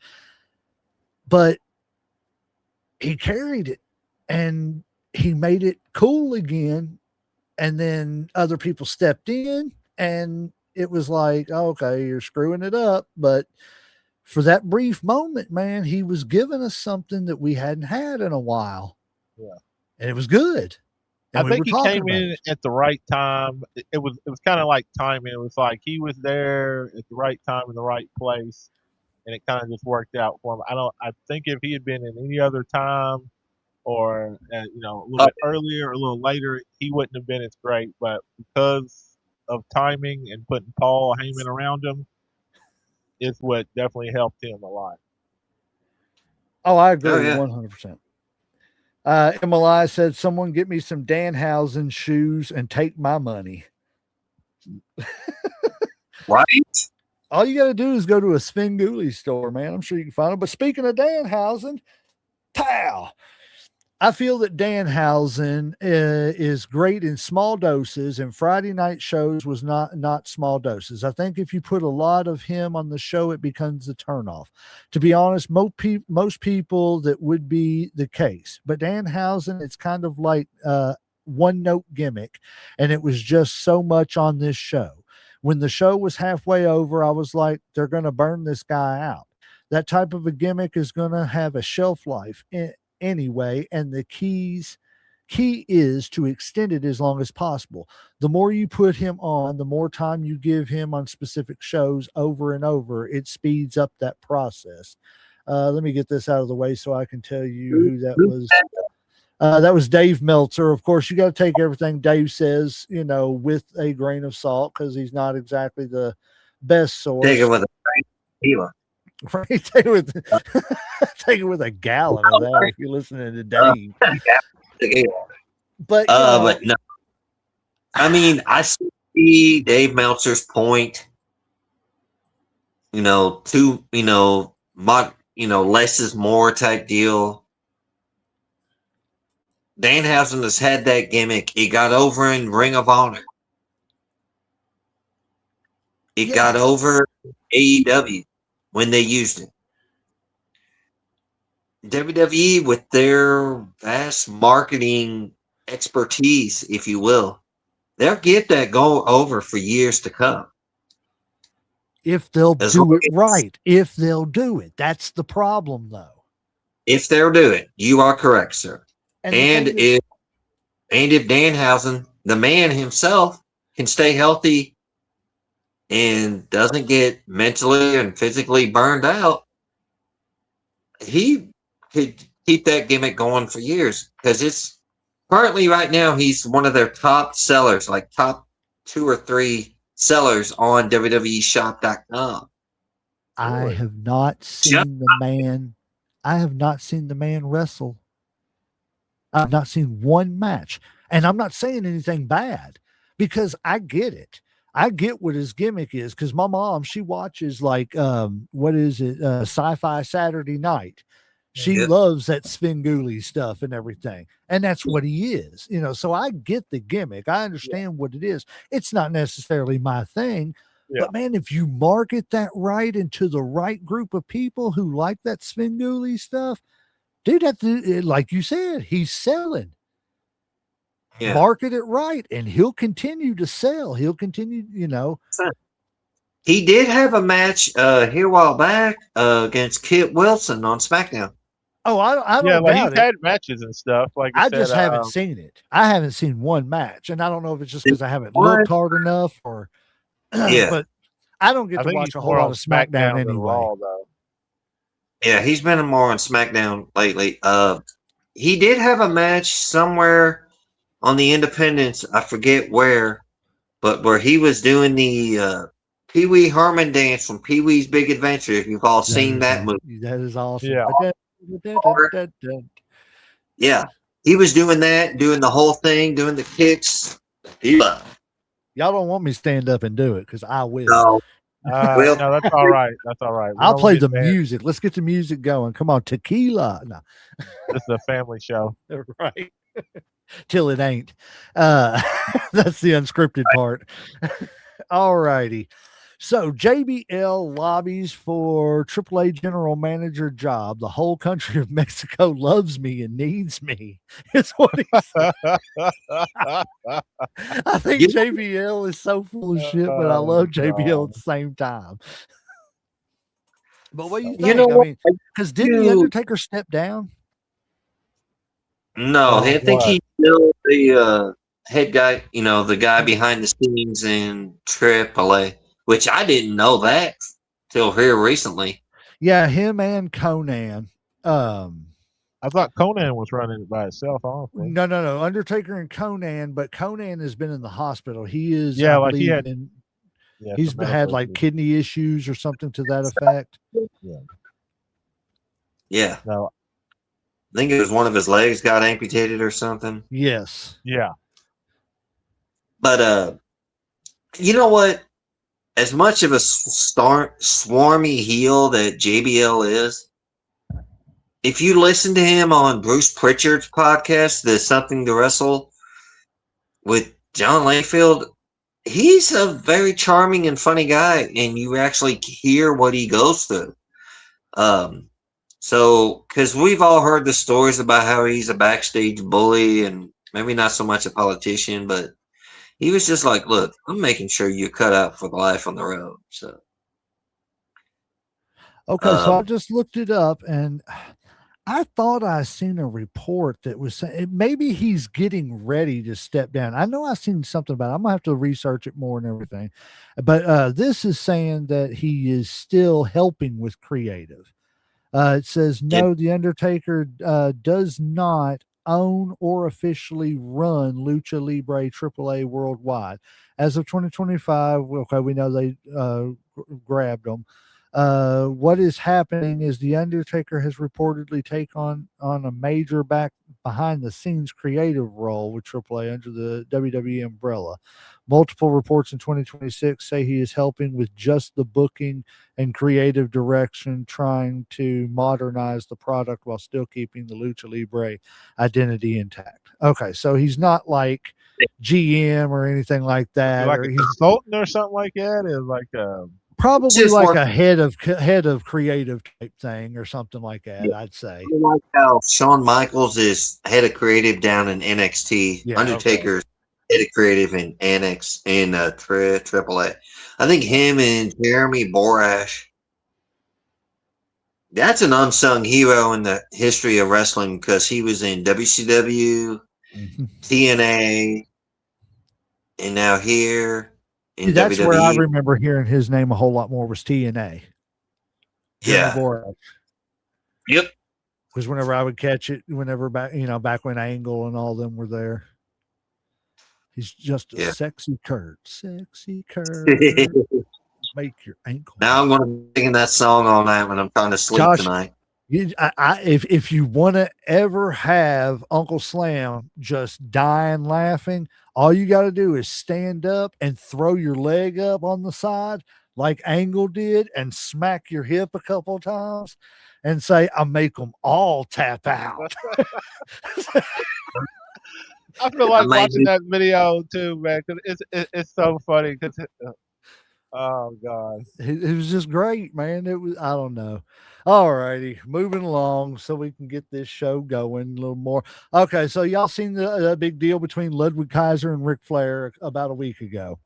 but he carried it and he made it cool again. And then other people stepped in and it was like, okay, you're screwing it up. But for that brief moment, man, he was giving us something that we hadn't had in a while. Yeah. And it was good. And I think he came in at the right time. It was kind of like timing. It was like he was there at the right time in the right place. And it kind of just worked out for him. I think if he had been in any other time, or a little bit earlier or a little later, he wouldn't have been as great. But because of timing and putting Paul Heyman around him, it's what definitely helped him a lot. Oh, I agree 100%. MLI said, someone get me some Danhausen shoes and take my money. Right? All you got to do is go to a Svengoolie store, man. I'm sure you can find them. But speaking of Danhausen, pow! I feel that Danhausen is great in small doses, and Friday night shows was not small doses. I think if you put a lot of him on the show, it becomes a turnoff. To be honest, most people that would be the case, but Danhausen, it's kind of like one note gimmick, and it was just so much on this show. When the show was halfway over, I was like, they're going to burn this guy out. That type of a gimmick is going to have a shelf life anyway, and the key is to extend it as long as possible. The more you put him on, the more time you give him on specific shows over and over, it speeds up that process. Let me get this out of the way so I can tell you who that was. That was Dave Meltzer. Of course, you got to take everything Dave says, with a grain of salt, because he's not exactly the best source. Take it with a tequila. Right, take it with a gallon of that if you're listening to Dave. But but no, I mean, I see Dave Meltzer's point. Less is more type deal. Danhausen has had that gimmick. It got over in Ring of Honor. It got over AEW when they used it. WWE, with their vast marketing expertise, if you will, they'll get that go over for years to come. If they'll do it right. If they'll do it. That's the problem, though. If they'll do it. You are correct, sir. And if Danhausen, the man himself, can stay healthy and doesn't get mentally and physically burned out, he could keep that gimmick going for years, because it's currently right now he's one of their top sellers, like top 2 or 3 sellers on WWEshop.com. I have not seen the man. I have not seen the man wrestle. I've not seen one match, and I'm not saying anything bad, because I get it. I get what his gimmick is, because my mom, she watches Sci-Fi Saturday Night. She loves that Svengoolie stuff and everything, and that's what he is, so I get the gimmick. I understand what it is. It's not necessarily my thing, but man, if you market that right into the right group of people who like that Svengoolie stuff, dude, like you said, he's selling. Yeah. Market it right, and he'll continue to sell. He'll continue, He did have a match here a while back against Kit Wilson on SmackDown. Oh, I don't know. He's had matches and stuff. Like I just haven't seen it. I haven't seen one match, and I don't know if it's just because I haven't looked hard enough, or but I don't get to watch a whole lot of SmackDown anyway. Raw, yeah, he's been more on SmackDown lately. He did have a match somewhere on the Independents, I forget where, but where he was doing the Pee Wee Herman dance from Pee Wee's Big Adventure. If you've all seen that movie, that is awesome. Yeah, he was doing that, doing the whole thing, doing the kicks. Y'all don't want me to stand up and do it, because I will. No. No, that's all right. That's all right. I'll play the music. Let's get the music going. Come on, tequila. No, this is a family show, right? Till it ain't. That's the unscripted part. All righty. So JBL lobbies for AAA general manager job. The whole country of Mexico loves me and needs me. Is what he said. I think JBL is so full of shit, but I love JBL at the same time. But what do you think? I mean, because didn't the Undertaker step down? No, I think he's still the head guy, the guy behind the scenes in AAA, which I didn't know that till here recently. Yeah, him and Conan. I thought Conan was running it by itself, honestly. No. Undertaker and Conan, but Conan has been in the hospital. He is, he's had like kidney issues or something to that effect. Yeah. No. I think it was one of his legs got amputated or something. Yes. Yeah. But you know what? as much of a swarmy heel that JBL is, if you listen to him on Bruce Pritchard's podcast, the Something to Wrestle with John Layfield, he's a very charming and funny guy, and you actually hear what he goes through. So, because we've all heard the stories about how he's a backstage bully and maybe not so much a politician, but he was just like, look, I'm making sure you're cut out for life on the road. So, okay, so I just looked it up, and I thought I seen a report that was saying maybe he's getting ready to step down. I know I seen something about it. I'm gonna have to research it more and everything, but this is saying that he is still helping with creative. It says no, the Undertaker does not own or officially run Lucha Libre AAA worldwide. As of 2025, okay, we know they grabbed them. What is happening is the Undertaker has reportedly taken on a major behind the scenes creative role with AAA under the WWE umbrella. Multiple reports in 2026 say he is helping with just the booking and creative direction, trying to modernize the product while still keeping the Lucha Libre identity intact. Okay, so he's not like GM or anything like that, like or a he's consultant or something like that. Is like probably like a head of creative type thing or something like that. I'd say. Like how Shawn Michaels is head of creative down in NXT. Yeah, Undertaker's head of creative in Annex in AAA. I think him and Jeremy Borash. That's an unsung hero in the history of wrestling because he was in WCW, TNA, and now here in that's WWE. where I remember hearing his name a whole lot more was TNA. Yeah. Yep. Because whenever I would catch it, whenever back when Angle and all them were there. He's just a sexy Kurt. Sexy Kurt. Make your ankle. Now I'm going to be singing that song all night when I'm trying to sleep tonight. If you want to ever have Uncle Slam just dying laughing, all you got to do is stand up and throw your leg up on the side like Angle did and smack your hip a couple times and say, I'll make them all tap out. I feel like watching that video too, man, because it's so funny. Because oh god, it was just great, man. It was, I don't know. All righty, moving along so we can get this show going a little more. Okay, so y'all seen the big deal between Ludwig Kaiser and Ric Flair about a week ago.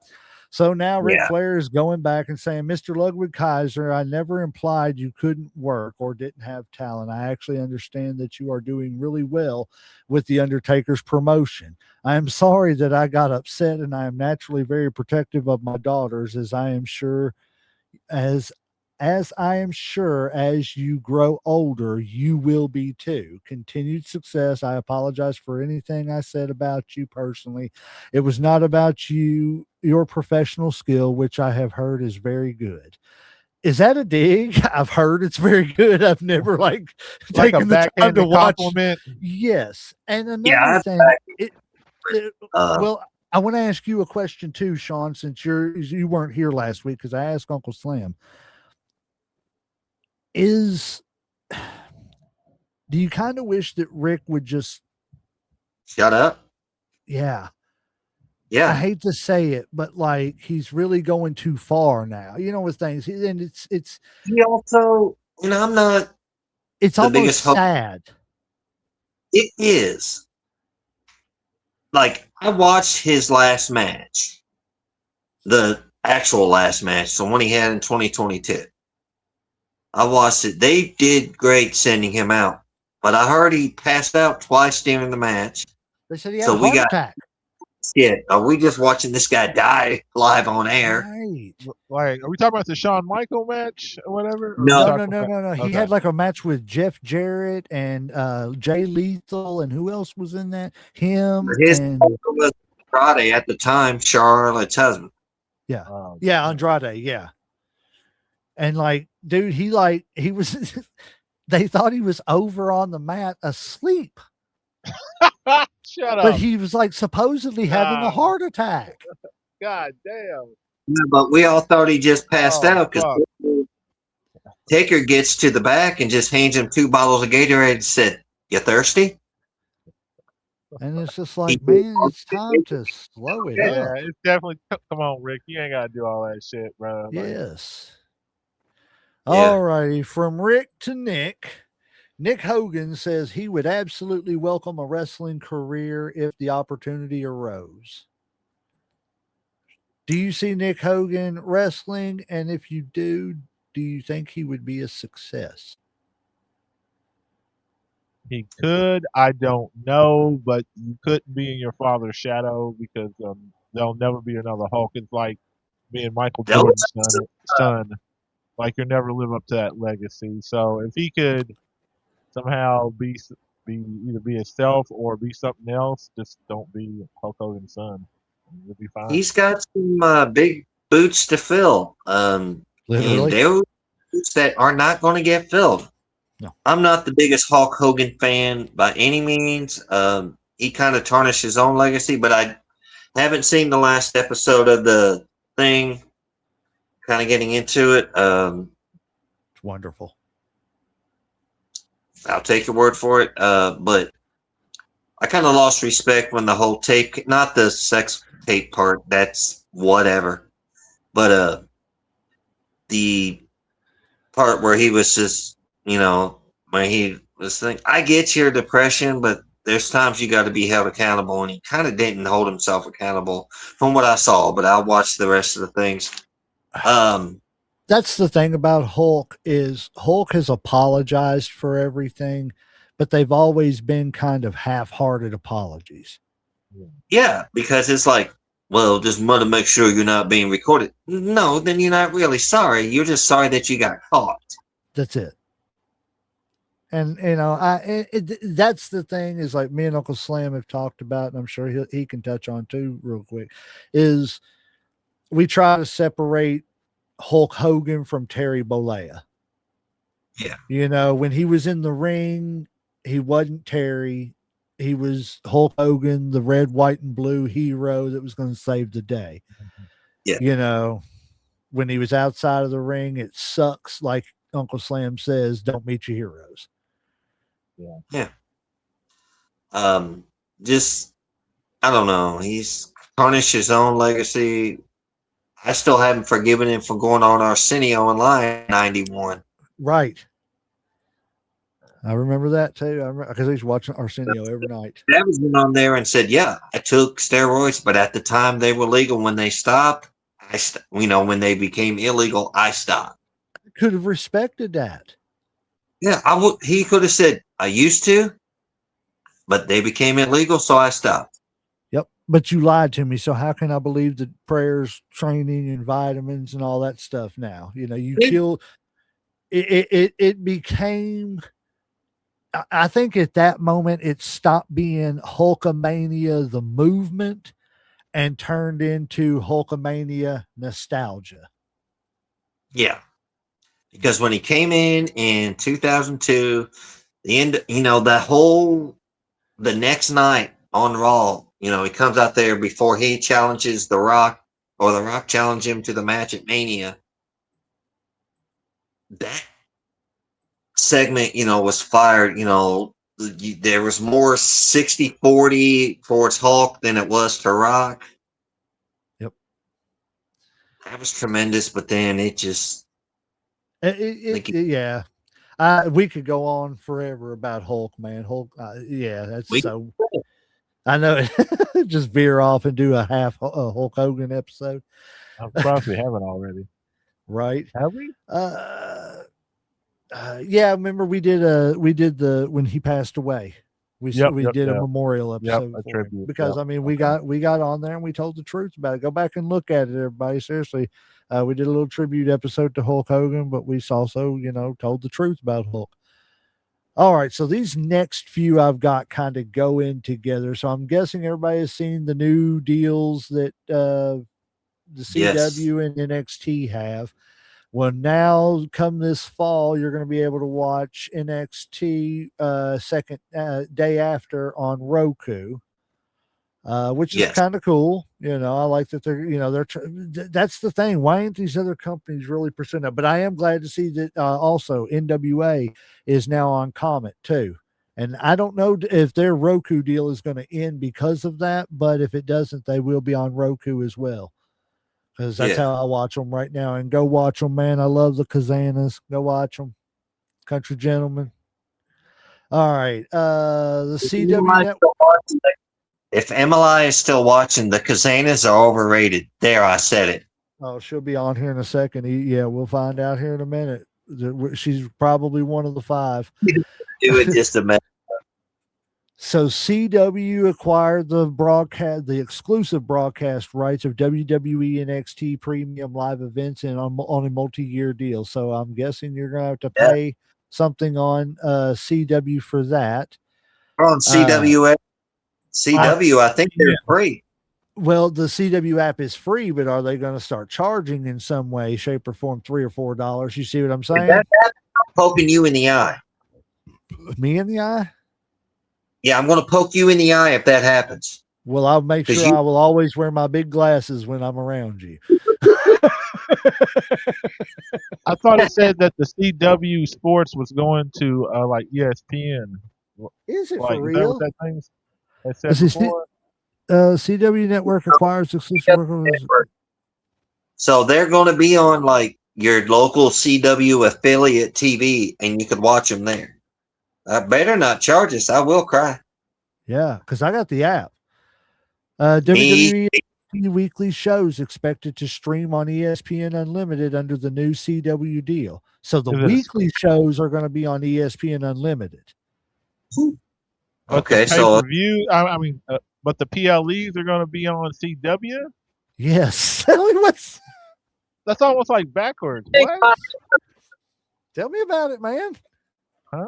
So now Ric Flair is going back and saying, Mr. Ludwig Kaiser, I never implied you couldn't work or didn't have talent. I actually understand that you are doing really well with the Undertaker's promotion. I am sorry that I got upset, and I am naturally very protective of my daughters, as I am sure as you grow older, you will be too. Continued success. I apologize for anything I said about you personally. It was not about you, your professional skill, which I have heard is very good. Is that a dig? I've heard it's very good. I've never taken the time to watch. Compliment. Yes. And another thing, well, I want to ask you a question too, Sean, since you weren't here last week, because I asked Uncle Slam. Do you kind of wish that Rick would just shut up? Yeah. Yeah. I hate to say it, but he's really going too far now, with things. And it's he also, I'm not. It's almost sad. It is. I watched his last match, the actual last match, the one he had in 2022. I watched it. They did great sending him out, but I heard he passed out twice during the match. They said he had a heart attack. Shit, are we just watching this guy die live on air? Right. Are we talking about the Shawn Michael match or whatever? No. Okay. He had a match with Jeff Jarrett and Jay Lethal, and who else was in that? Him. His was Andrade at the time, Charlotte's husband. Yeah. Andrade. Yeah. And dude, he was, they thought he was over on the mat asleep. Shut up. But he was supposedly having a heart attack. God damn. Yeah, but we all thought he just passed Oh, out because fuck. Taker gets to the back and just hands him 2 bottles of Gatorade and said, "You thirsty?" And it's just He like, man, it's time to slow it Yeah, up. it's definitely. Come on, Rick. You ain't got to do all that shit, bro. Like, Yes. Yeah. All righty. From Rick to Nick. Nick Hogan says he would absolutely welcome a wrestling career if the opportunity arose. Do you see Nick Hogan wrestling? And if you do you think he would be a success? he could. I don't know, but you couldn't be in your father's shadow because there'll never be another Hulk. It's like being Michael That was, Jordan's son. Like you'll never live up to that legacy. So if he could somehow be either be himself or be something else, just don't be Hulk Hogan's son. You'll be fine. he's got some big boots to fill. And Literally. they're boots that are not going to get filled. No. I'm not the biggest Hulk Hogan fan by any means. He kind of tarnished his own legacy, but I haven't seen the last episode of the thing. Kind of getting into it. It's wonderful. I'll take your word for it. But I kind of lost respect when the whole tape, not the sex tape part, that's whatever. But the part where he was just, when he was thinking, I get your depression, but there's times you got to be held accountable. And he kind of didn't hold himself accountable from what I saw, but I'll watch the rest of the things. That's the thing about Hulk is Hulk has apologized for everything, but they've always been kind of half-hearted apologies. Yeah, because it's like, well, just want to make sure you're not being recorded. No, then you're not really sorry. You're just sorry that you got caught. That's it. And that's the thing is like me and Uncle Slam have talked about, and I'm sure he can touch on too real quick, is we try to separate Hulk Hogan from Terry Bollea. Yeah. When he was in the ring, he wasn't Terry. He was Hulk Hogan, the red, white, and blue hero that was going to save the day. Yeah. When he was outside of the ring, it sucks. Like Uncle Slam says, don't meet your heroes. Yeah. Just, I don't know. He's tarnished his own legacy. I still haven't forgiven him for going on Arsenio online 91. Right. I remember that too. Because I was watching Arsenio every night. Evans went on there and said, "Yeah, I took steroids, but at the time they were legal. When they stopped, when they became illegal, I stopped." I could have respected that. Yeah, I would. He could have said, "I used to, but they became illegal, so I stopped." Yep. But you lied to me. So how can I believe the prayers, training, and vitamins and all that stuff now? You killed it. It became, I think at that moment, it stopped being Hulkamania, the movement, and turned into Hulkamania nostalgia. Yeah, because when he came in 2002, the end, the next night on Raw, he comes out there before he challenges The Rock, or The Rock challenged him to the match at Mania. That segment, was fired. There was more 60-40 towards Hulk than it was to Rock. Yep. That was tremendous, but then it just... Yeah. We could go on forever about Hulk, man. Hulk, so... I know it. Just veer off and do a half Hulk Hogan episode. I'm surprised we haven't already. Right? Have we? Yeah. Remember we did the when he passed away. We did a memorial episode a tribute, because we got on there and we told the truth about it. Go back and look at it, everybody. Seriously, we did a little tribute episode to Hulk Hogan, but we also told the truth about Hulk. All right, so these next few I've got kind of go in together. So I'm guessing everybody has seen the new deals that the CW and NXT have. Well, now come this fall, you're going to be able to watch NXT second day after on Roku. which is Yes. kind of cool. You know, I like that they're, that's the thing. Why ain't these other companies really pursuing that? But I am glad to see that also NWA is now on Comet too. And I don't know if their Roku deal is going to end because of that, but if it doesn't, they will be on Roku as well. Because that's Yeah. how I watch them right now. And go watch them, man. I love the Kazanas. Go watch them. Country Gentlemen. All right. The CW Network. If Emily is still watching, the Kazanas are overrated. There, I said it. Oh, she'll be on here in a second. Yeah, we'll find out here in a minute. She's probably one of the 5. Do it just a minute. So CW acquired the exclusive broadcast rights of WWE NXT Premium Live events on a multi-year deal. So I'm guessing you're going to have to pay something on CW for that. We're on CW. CW, I think they're free. Well, the CW app is free, but are they going to start charging in some way, shape, or form, $3 or $4? You see what I'm saying? I'm poking you in the eye. Me in the eye? Yeah, I'm going to poke you in the eye if that happens. Well, I'll make sure I will always wear my big glasses when I'm around you. I thought it said that the CW Sports was going to like ESPN. Is it like, for real? Is that what that thing said before? CW Network acquires exclusive work. So they're going to be on like your local CW affiliate TV, and you could watch them there. I better not charge us. I will cry. Yeah, because I got the app. WWE weekly shows expected to stream on ESPN Unlimited under the new CW deal. So the weekly shows are going to be on ESPN Unlimited. Okay, so review. But the PLEs are going to be on CW. Yes, that's almost like backwards. What? Tell me about it, man. Huh?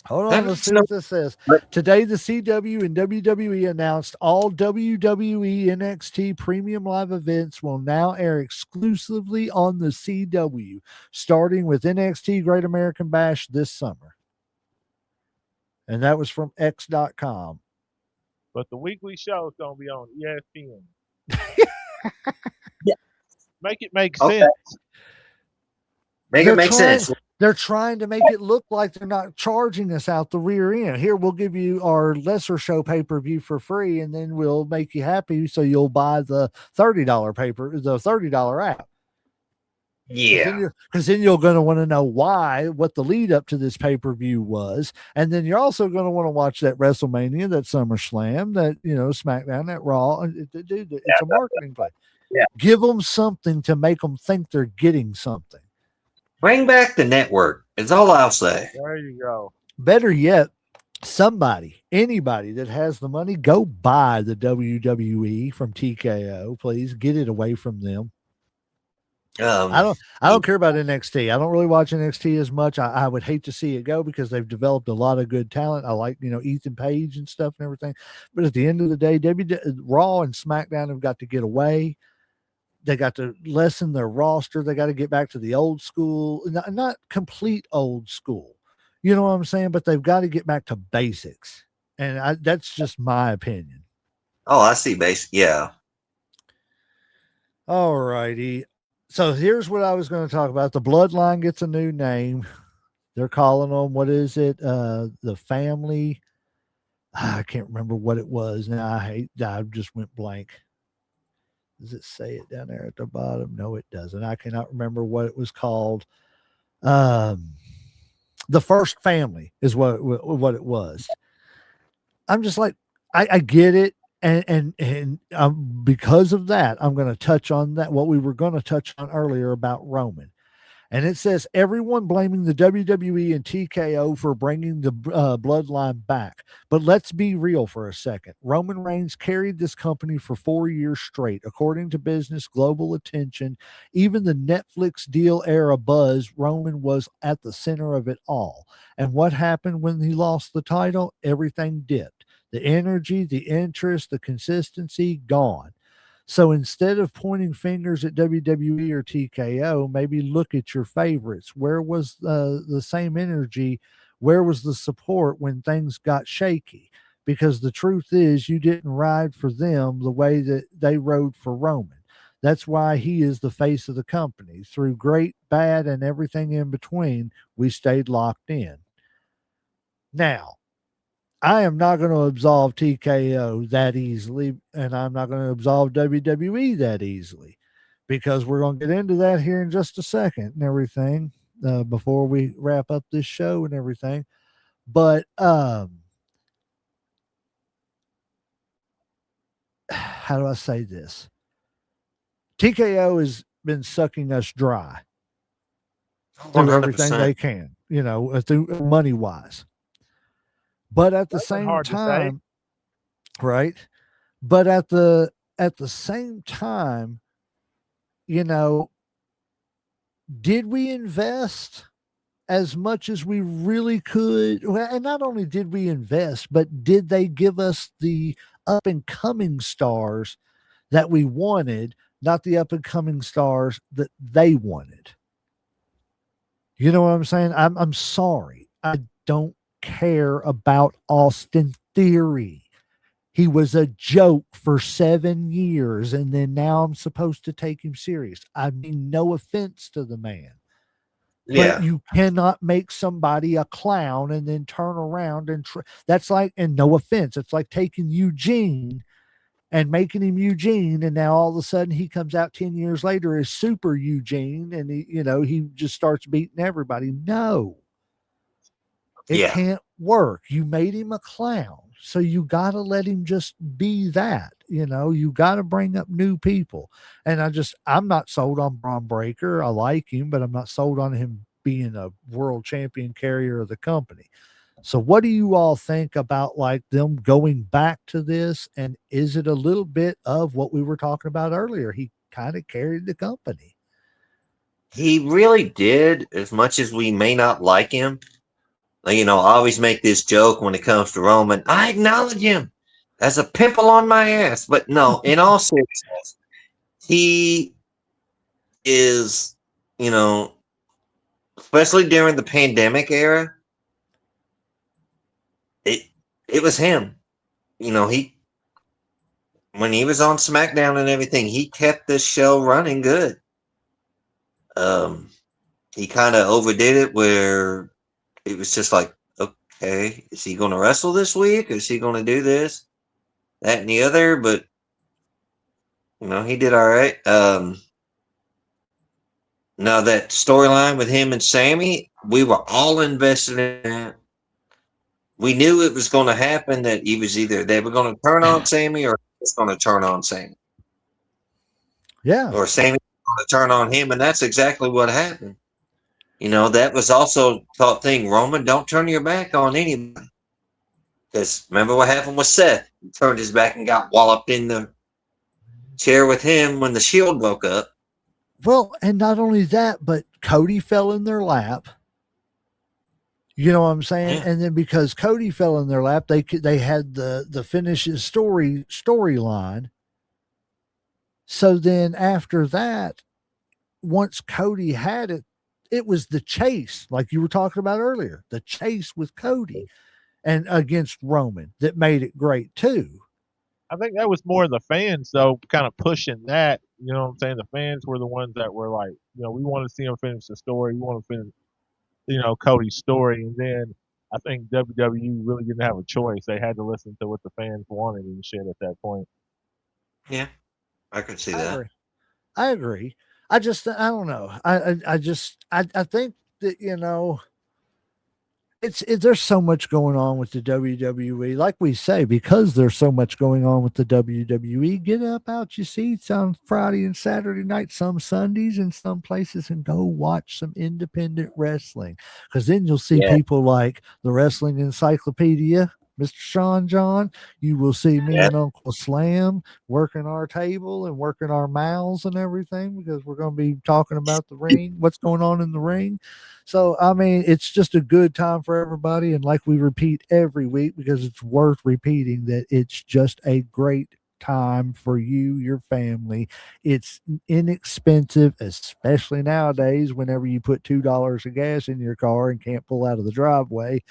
Hold on, let's see what this says. Today, the CW and WWE announced all WWE NXT Premium Live events will now air exclusively on the CW, starting with NXT Great American Bash this summer. And that was from X.com. But the weekly show is going to be on ESPN. Yeah. Make it make sense. Make it make sense. They're trying to make it look like they're not charging us out the rear end. Here, we'll give you our lesser show pay-per-view for free, and then we'll make you happy, so you'll buy the $30 app. Yeah. Because then you're going to want to know what the lead up to this pay-per-view was. And then you're also going to want to watch that WrestleMania, that SummerSlam, that, SmackDown, that Raw. Dude, it's a marketing play. Yeah. Give them something to make them think they're getting something. Bring back the network. It's all I'll say. There you go. Better yet, anybody that has the money, go buy the WWE from TKO. Please get it away from them. I don't care about NXT. I don't really watch NXT as much. I would hate to see it go because they've developed a lot of good talent. I like, Ethan Page and stuff and everything. But at the end of the day, Raw and SmackDown have got to get away. They got to lessen their roster. They got to get back to the old school, not complete old school. You know what I'm saying? But they've got to get back to basics. And that's just my opinion. Oh, I see basic. Yeah. All righty. So here's what I was going to talk about. The Bloodline gets a new name. They're calling them, what is it? The Family. I can't remember what it was. Now I just went blank. Does it say it down there at the bottom? No, it doesn't. I cannot remember what it was called. The First Family is what it was. I'm just like, I get it. And because of that, I'm going to touch on that, what we were going to touch on earlier about Roman. And it says everyone blaming the WWE and TKO for bringing the bloodline back. But let's be real for a second. Roman Reigns carried this company for 4 years straight. According to Business Global Attention, even the Netflix deal era buzz, Roman was at the center of it all. And what happened when he lost the title? Everything dipped. The energy, the interest, the consistency, gone. So instead of pointing fingers at WWE or TKO, maybe look at your favorites. Where was the same energy? Where was the support when things got shaky? because the truth is you didn't ride for them the way that they rode for Roman. That's why he is the face of the company. Through great, bad, and everything in between, we stayed locked in. Now, I am not going to absolve TKO that easily, and I'm not going to absolve WWE that easily, because we're going to get into that here in just a second and everything, before we wrap up this show and everything. But how do I say this? TKO has been sucking us dry through everything 100%. they can, through money wise. But at the That's same hard to say. time, right? But at the same time, did we invest as much as we really could? Well, and not only did we invest, but did they give us the up and coming stars that we wanted, not the up and coming stars that they wanted? You know what I'm saying? I'm sorry. I don't care about Austin Theory. He was a joke for 7 years, and then now I'm supposed to take him serious. I mean, no offense to the man. Yeah. But you cannot make somebody a clown and then turn around and that's like, and no offense, it's like taking Eugene and making him Eugene, and now all of a sudden he comes out 10 years later as Super Eugene, and he just starts beating everybody. No. It can't work. You made him a clown. So you got to let him just be that. You got to bring up new people. And I'm not sold on Braun Breaker. I like him, but I'm not sold on him being a world champion carrier of the company. So what do you all think about like them going back to this? And is it a little bit of what we were talking about earlier? He kind of carried the company. He really did, as much as we may not like him. I always make this joke when it comes to Roman. I acknowledge him as a pimple on my ass. But no, in all seriousness, he is, especially during the pandemic era, it was him. When he was on SmackDown and everything, he kept this show running good. He kind of overdid it where it was just like, okay, is he going to wrestle this week? Is he going to do this, that, and the other? But he did all right. Now that storyline with him and Sammy, we were all invested in it. We knew it was going to happen, that he was either they were going to turn on Sammy or he was going to turn on Sammy. Yeah. Or Sammy was going to turn on him, and that's exactly what happened. That was also thought thing. Roman, don't turn your back on anybody. Because remember what happened with Seth? He turned his back and got walloped in the chair with him when the Shield broke up. Well, and not only that, but Cody fell in their lap. You know what I'm saying? Yeah. And then because Cody fell in their lap, they had the finishes storyline. So then after that, once Cody had it, it was the chase, like you were talking about earlier, the chase with Cody and against Roman that made it great too. I think that was more the fans, though, kind of pushing that. You know what I'm saying? The fans were the ones that were like, we want to see him finish the story. We want to finish, Cody's story. And then I think WWE really didn't have a choice. They had to listen to what the fans wanted and shit at that point. Yeah, I could see that. I agree. I don't know. I think that, there's so much going on with the WWE. Like we say, because there's so much going on with the WWE, get up out your seats on Friday and Saturday night, some Sundays and some places, and go watch some independent wrestling. Because then you'll see people like the Wrestling Encyclopedia, Mr. Sean John. You will see me and Uncle Slam working our table and working our mouths and everything, because we're going to be talking about the ring, what's going on in the ring. So, I mean, it's just a good time for everybody. And like we repeat every week, because it's worth repeating, that it's just a great time for you, your family. It's inexpensive, especially nowadays whenever you put $2 of gas in your car and can't pull out of the driveway.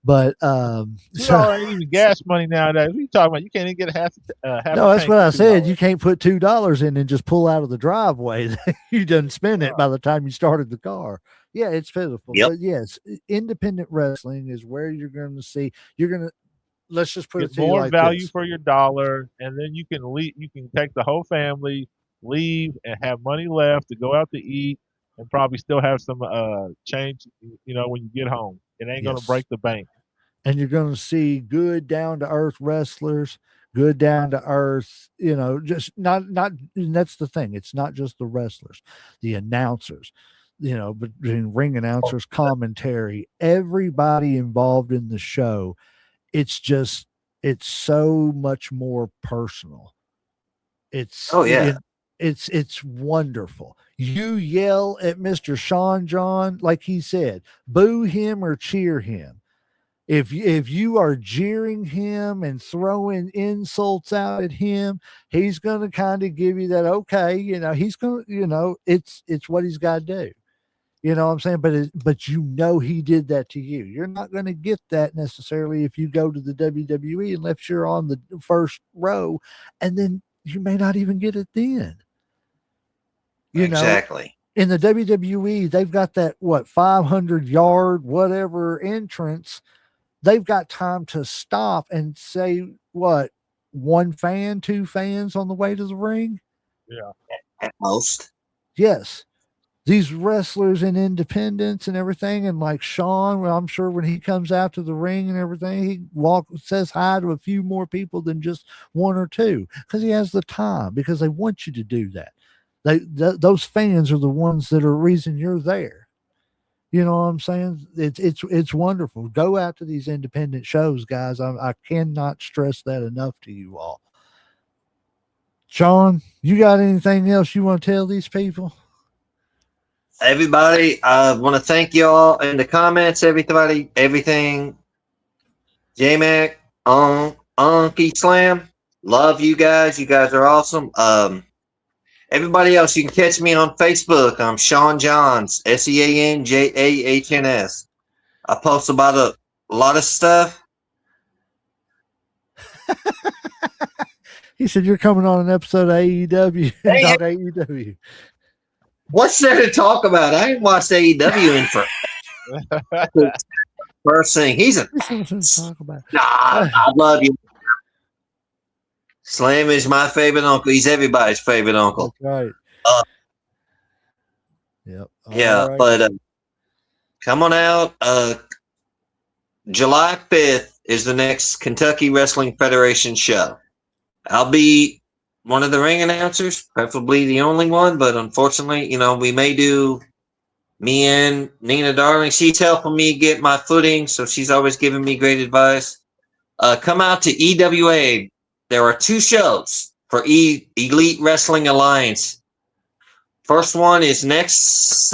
But $2 ain't even gas money nowadays. What are you talking about? You can't even get half no, a that's tank what for I said. You $2. can't put $2 in and just pull out of the driveway. You done spend it by the time you started the car. Yeah, it's pitiful. Yep. But yes, independent wrestling is where you're going to see. You're going to let's just put it Get to you more like value this. for your dollar, and then you can leave. You can take the whole family, leave, and have money left to go out to eat, and probably still have some change. When you get home, it ain't gonna Yes. break the bank. And you're going to see good down to earth wrestlers, good down to earth, just not and that's the thing. It's not just the wrestlers, the announcers, between ring announcers, commentary, everybody involved in the show. It's so much more personal. Oh yeah. It's wonderful. You yell at Mr. Sean John, like he said, boo him or cheer him. If you are jeering him and throwing insults out at him, he's going to kind of give you that, okay, he's going to, it's what he's got to do. You know what I'm saying? But he did that to you. You're not going to get that necessarily if you go to the WWE unless you're on the first row, and then you may not even get it then. Exactly. In the WWE, they've got that 500-yard whatever entrance. They've got time to stop and say, one fan, two fans on the way to the ring? Yeah. At most. Yes. These wrestlers in independence and everything, and like Sean, I'm sure when he comes out to the ring and everything, he says hi to a few more people than just one or two because he has the time, because they want you to do that. Those fans are the ones that are the reason you're there. You know what I'm saying? It's wonderful. Go out to these independent shows, guys. I cannot stress that enough to you all. Sean, you got anything else you want to tell these people? Everybody, I want to thank y'all in the comments. Everything. J-Mac, Unky Slam. Love you guys. You guys are awesome. Everybody else, you can catch me on Facebook. I'm Sean Johns, SeanJahns. I post about a lot of stuff. He said you're coming on an episode of AEW. Not AEW. What's there to talk about? I ain't watched AEW in for first thing. He's a talk about. Nah, I love you. Slam is my favorite uncle. He's everybody's favorite uncle. That's right. Yep. Yeah, right. But come on out. July 5th is the next Kentucky Wrestling Federation show. I'll be one of the ring announcers, preferably the only one, but unfortunately, we may do me and Nina Darling. She's helping me get my footing, so she's always giving me great advice. Come out to EWA. There are 2 shows for Elite Wrestling Alliance. First one is next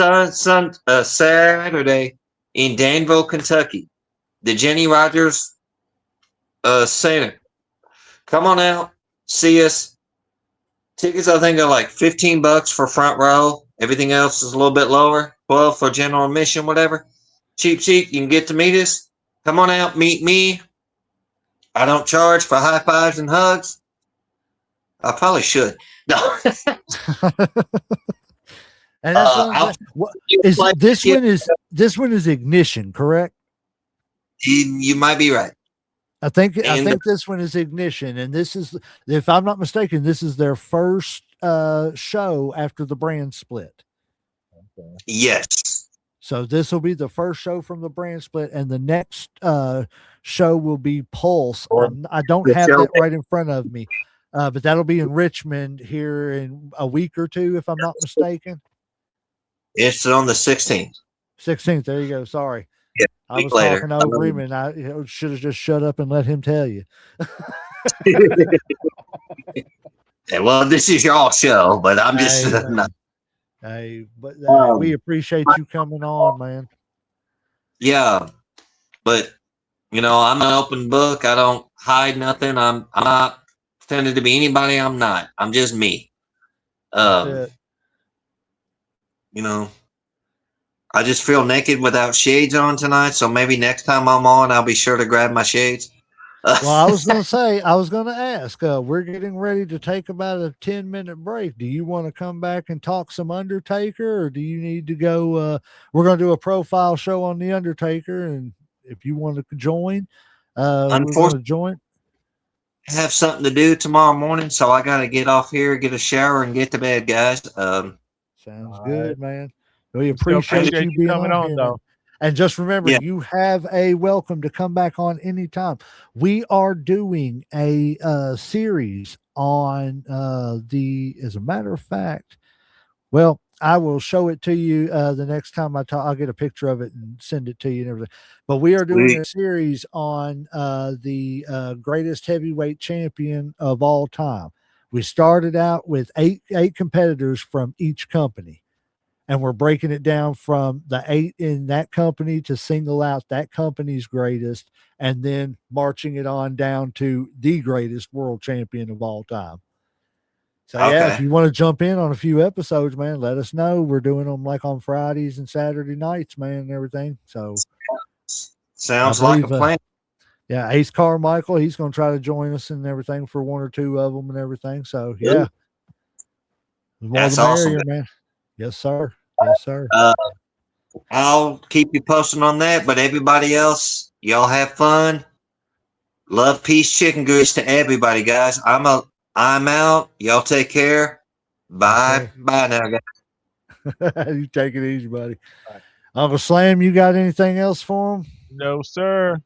Saturday in Danville, Kentucky. The Jenny Rogers Center. Come on out, see us. Tickets, I think, are like $15 for front row. Everything else is a little bit lower. 12 for general admission, whatever. Cheap. You can get to meet us. Come on out, meet me. I don't charge for high fives and hugs. I probably should. No. And that's this one is Ignition, correct? You might be right. I think this one is Ignition, and this is, if I'm not mistaken, this is their first show after the brand split. Okay. Yes. So this will be the first show from the brand split, and the next show will be Pulse. I don't have that right in front of me, but that'll be in Richmond here in a week or two, if I'm not mistaken. It's on the 16th. 16th. There you go. Sorry. Yeah, I was talking over him, and I should have just shut up and let him tell you. Yeah, well, this is your show, but I'm just not. Hey, but we appreciate you coming on, man. Yeah, but I'm an open book. I don't hide nothing. I'm not pretending to be anybody I'm not. I'm just me. That's it. You know, I just feel naked without shades on tonight. So maybe next time I'm on, I'll be sure to grab my shades. Well, I was going to ask, we're getting ready to take about a 10-minute break. Do you want to come back and talk some Undertaker, or do you need to go? We're going to do a profile show on the Undertaker. And if you want to join, we're going to join. I have something to do tomorrow morning, so I got to get off here, get a shower, and get to bed, guys. Sounds good, man. We Still appreciate you being coming on here, though. man. And just remember, you have a welcome to come back on anytime. We are doing a series on as a matter of fact, well, I will show it to you the next time I talk. I'll get a picture of it and send it to you and everything. But we are doing a series on the greatest heavyweight champion of all time. We started out with eight competitors from each company, and we're breaking it down from the 8 in that company to single out that company's greatest, and then marching it on down to the greatest world champion of all time. So yeah, if you want to jump in on a few episodes, man, let us know. We're doing them like on Fridays and Saturday nights, man, and everything. So sounds like a plan. Yeah, Ace Carmichael, he's going to try to join us and everything for one or two of them and everything. So yeah, that's awesome, man. Yes, sir. Yes, sir. I'll keep you posted on that. But everybody else, y'all have fun. Love, peace, chicken grease to everybody, guys. I'm out. Y'all take care. Bye. Bye now, guys. You take it easy, buddy. Right. Uncle Slam, you got anything else for him? No, sir.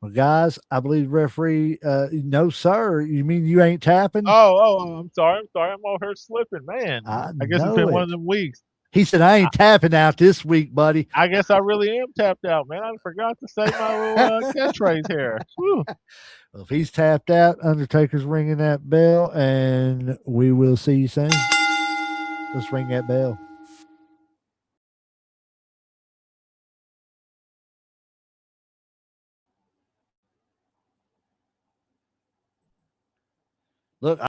Well, guys, I believe referee, no, sir. You mean you ain't tapping? I'm sorry. I'm over here slipping, man. I guess it's been one of them weeks. He said, I ain't tapping out this week, buddy. I guess I really am tapped out, man. I forgot to say my little catchphrase here. Whew. Well, if he's tapped out, Undertaker's ringing that bell, and we will see you soon. Let's ring that bell. Look,